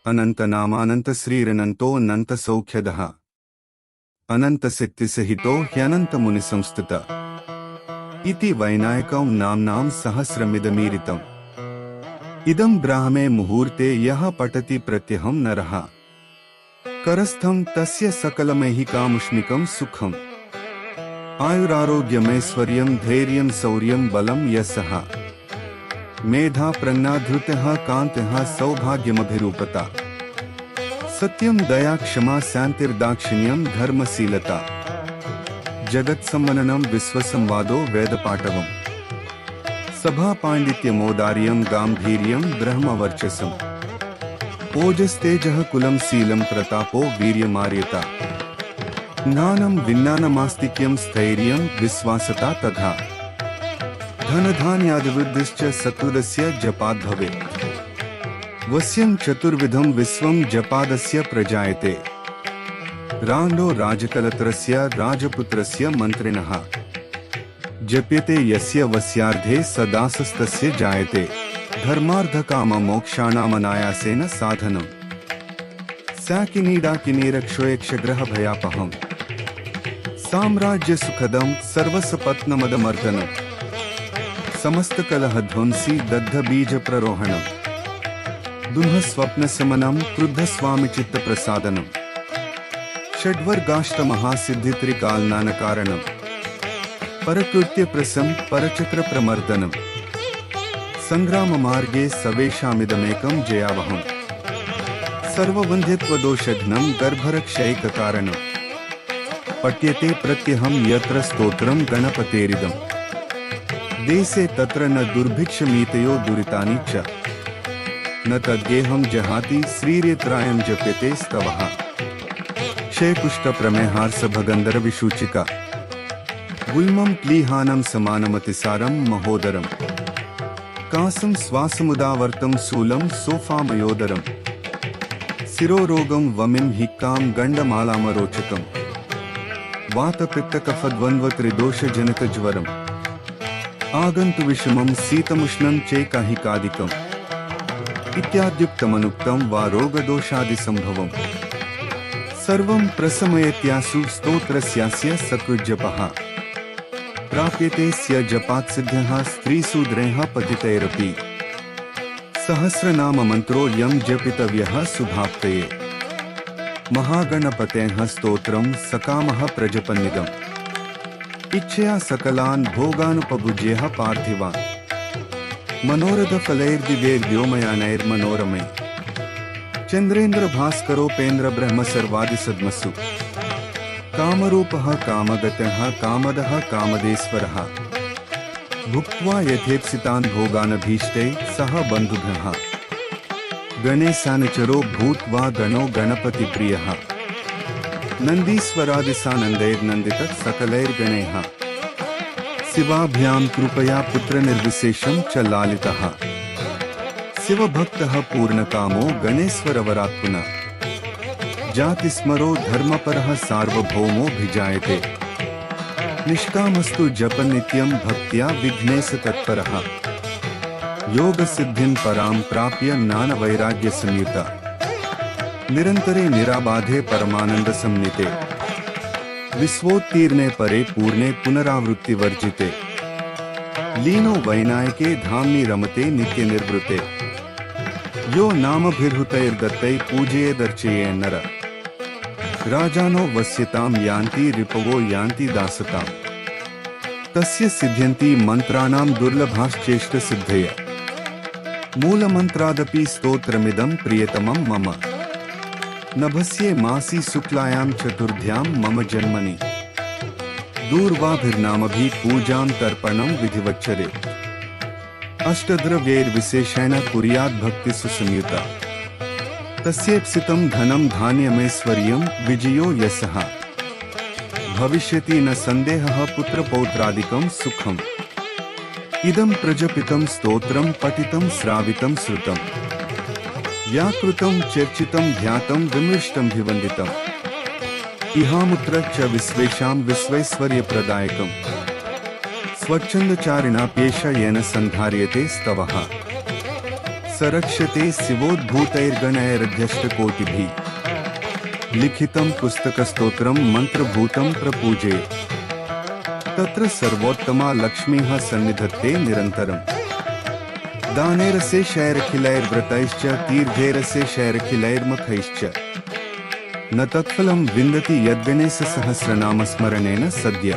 अनन्तनामानन्तश्रीरनन्तोऽनन्तसौख्यदः अनन्तशक्तिसहितो ह्यनन्तमुनिसंस्तुत इति वैनायकं नाम्नां सहस्रमिदमीरितम् इदं ब्राह्मे मुहूर्ते यः पठति प्रत्यहं नरः करस्थं तस्य सकलमैहिकामुष्मिकं सुखम् आयुरारोग्यमैश्वर्यं धैर्यं शौर्यं बलं यशः मेधा प्रज्ञा धृतः कान्तः सौभाग्यमभिरूपता सत्यं दया क्षमा शान्तिर्दाक्षिण्यं धर्मशीलता जगत्सम्मननं विश्वसंवादो वेदपाटवम् सभापाण्डित्यमोदार्यं गाम्भीर्यं ब्रह्मवर्चसम् ओजस्तेजः कुलं शीलं प्रतापो वीर्यमार्यता ज्ञानं विज्ञानमास्तिक्यं स्थैर्यं विश्वासता तथा धनधान्यादिवृद्धिश्च सकृदस्य जपाद् भवेत् वस्यं चतुर्विधं विश्वं जपादस्य प्रजायते राण्डो राजकलत्रस्य राजपुत्रस्य मन्त्रिणः जप्यते यस्य वस्यार्धे सदासस्तस्य जायते धर्मार्धकाममोक्षाणामनायासेन साधनम् साकिनीडाकिनीरक्षोयक्षग्रहभयापहम् साम्राज्यसुखदं सर्वसपत्नमदमर्दनम् समस्तकलहध्वंसी दग्धबीजप्ररोहणम् दुःस्वप्नशमनं क्रुद्धस्वामिचित्तप्रसादनम् षड्वर्गाष्टमहासिद्धित्रिकालनानकारणम् परकृत्यप्रसं परचक्रप्रमर्दनम् संग्राममार्गे सवेषामिदमेकं जयावहम् सर्ववन्ध्यत्वदोषघ्नं गर्भरक्षैककारणम् पठ्यते प्रत्यहं यत्र स्तोत्रं गणपतेरिदम् देशे तत्र न दुर्भिक्षमीतयो दुरितानि च न तद्गेहं जहाति श्रीरेत्रायं जप्यते स्तवः क्षयपुष्टप्रमेहार्सभगन्धरविषूचिका गुल्मं क्लीहानं समानमतिसारं महोदरम् कासं श्वासमुदावर्तं शूलं सोफामयोदरम् शिरोरोगं वमिं हिक्कां गण्डमालामरोचकम् वातपित्तकफद्वन्द्वत्रिदोषजनितज्वरम् आगन्तुविषमं शीतमुष्णं चैकाहिकादिकम् इत्याद्युक्तमनुक्तं वा रोगदोषादिसम्भवम् सर्वं प्रशमयत्यासु स्तोत्रस्यास्य सकृज्जपः प्राप्यते स्य जपात्सिद्धः स्त्रीशूद्रैः पतितैरपि सहस्रनाममन्त्रोऽयं जपितव्यः शुभाप्तये महागणपतेः स्तोत्रं सकामः प्रजपन्निदम् इच्छया सकलान् भोगानुपभुज्यः पार्थिवान् मनोरथफलैर्दिव्यैर्व्योमयानैर्मनोरमै चन्द्रेन्द्रभास्करोपेन्द्र ब्रह्मसर्वादिसद्मसु कामरूपः कामगतः कामदः कामदेश्वरः भुक्त्वा यथेप्सितान् भोगानभीष्टै सह बन्धुभ्यः गणेशानुचरो भूत्वा गणो गणपतिप्रियः नन्दीश्वरादिसानन्दैर्नन्दितः सकलैर्गणैः शिवाभ्यां कृपया पुत्रनिर्विशेषं च लालितः शिवभक्तः पूर्णकामो गणेश्वरवरात्पुनः जातिस्मरो धर्मपरः सार्वभौमोऽभिजायते निष्कामस्तु जपन्नित्यं भक्त्या विघ्नेशतत्परः योगसिद्धिं परां प्राप्य ज्ञानवैराग्यसंयुता निरन्तरे निराबाधे परमानन्दसंनिते विश्वोत्तीर्णे परे पूर्णे पुनरावृत्तिवर्जिते लीनो वैनायके धाम्नि रमते नित्यनिर्वृते यो नामभिर्हुतैर्दत्तैः पूजयेदर्चये नर राजानो वस्यतां यान्ति रिपवो यान्ति दासताम् तस्य सिद्ध्यन्ति मंत्राणां दुर्लभाश्चेष्टसिद्धय मूलमन्त्रादपि स्तोत्रमिदं प्रियतमं मम नभस्ये मासी शुक्लायां चतुर्ध्यां मम जन्मनि दूर्वाभिर्नामभि पूजां तर्पणं विधिवच्चरेत् अष्टद्रव्यैर्विशेषेण कुर्यात् भक्ति सुसंयुता तस्येप्सितं धनं धान्यमैश्वर्यं विजयो यशः भविष्यति न संदेहः पुत्रपौत्रादिकं सुखम् इदं प्रजपितं स्तोत्रं पठितं श्रावितं श्रुतं व्याकृतं चर्चितं ध्यातं विमृष्टं भिवन्दितम् इहामुत्र च विश्वेषां विश्वैश्वर्यप्रदायकम् स्वच्छन्दचारिणाप्येष येन सन्धार्यते स्तवः सरक्ष्यते शिवोद्भूतैर्गणैरध्यष्टकोटिभिः लिखितं पुस्तकस्तोत्रं मन्त्रभूतं प्रपूजे तत्र सर्वोत्तमा लक्ष्मीः सन्निधत्ते निरन्तरम् दानैरसेशैरखिलैर्व्रतैश्च तीर्थैरसेशैरखिलैर्मखैश्च न तत्फलं विन्दति यद्विनेश सहस्रनामस्मरणेन सद्य।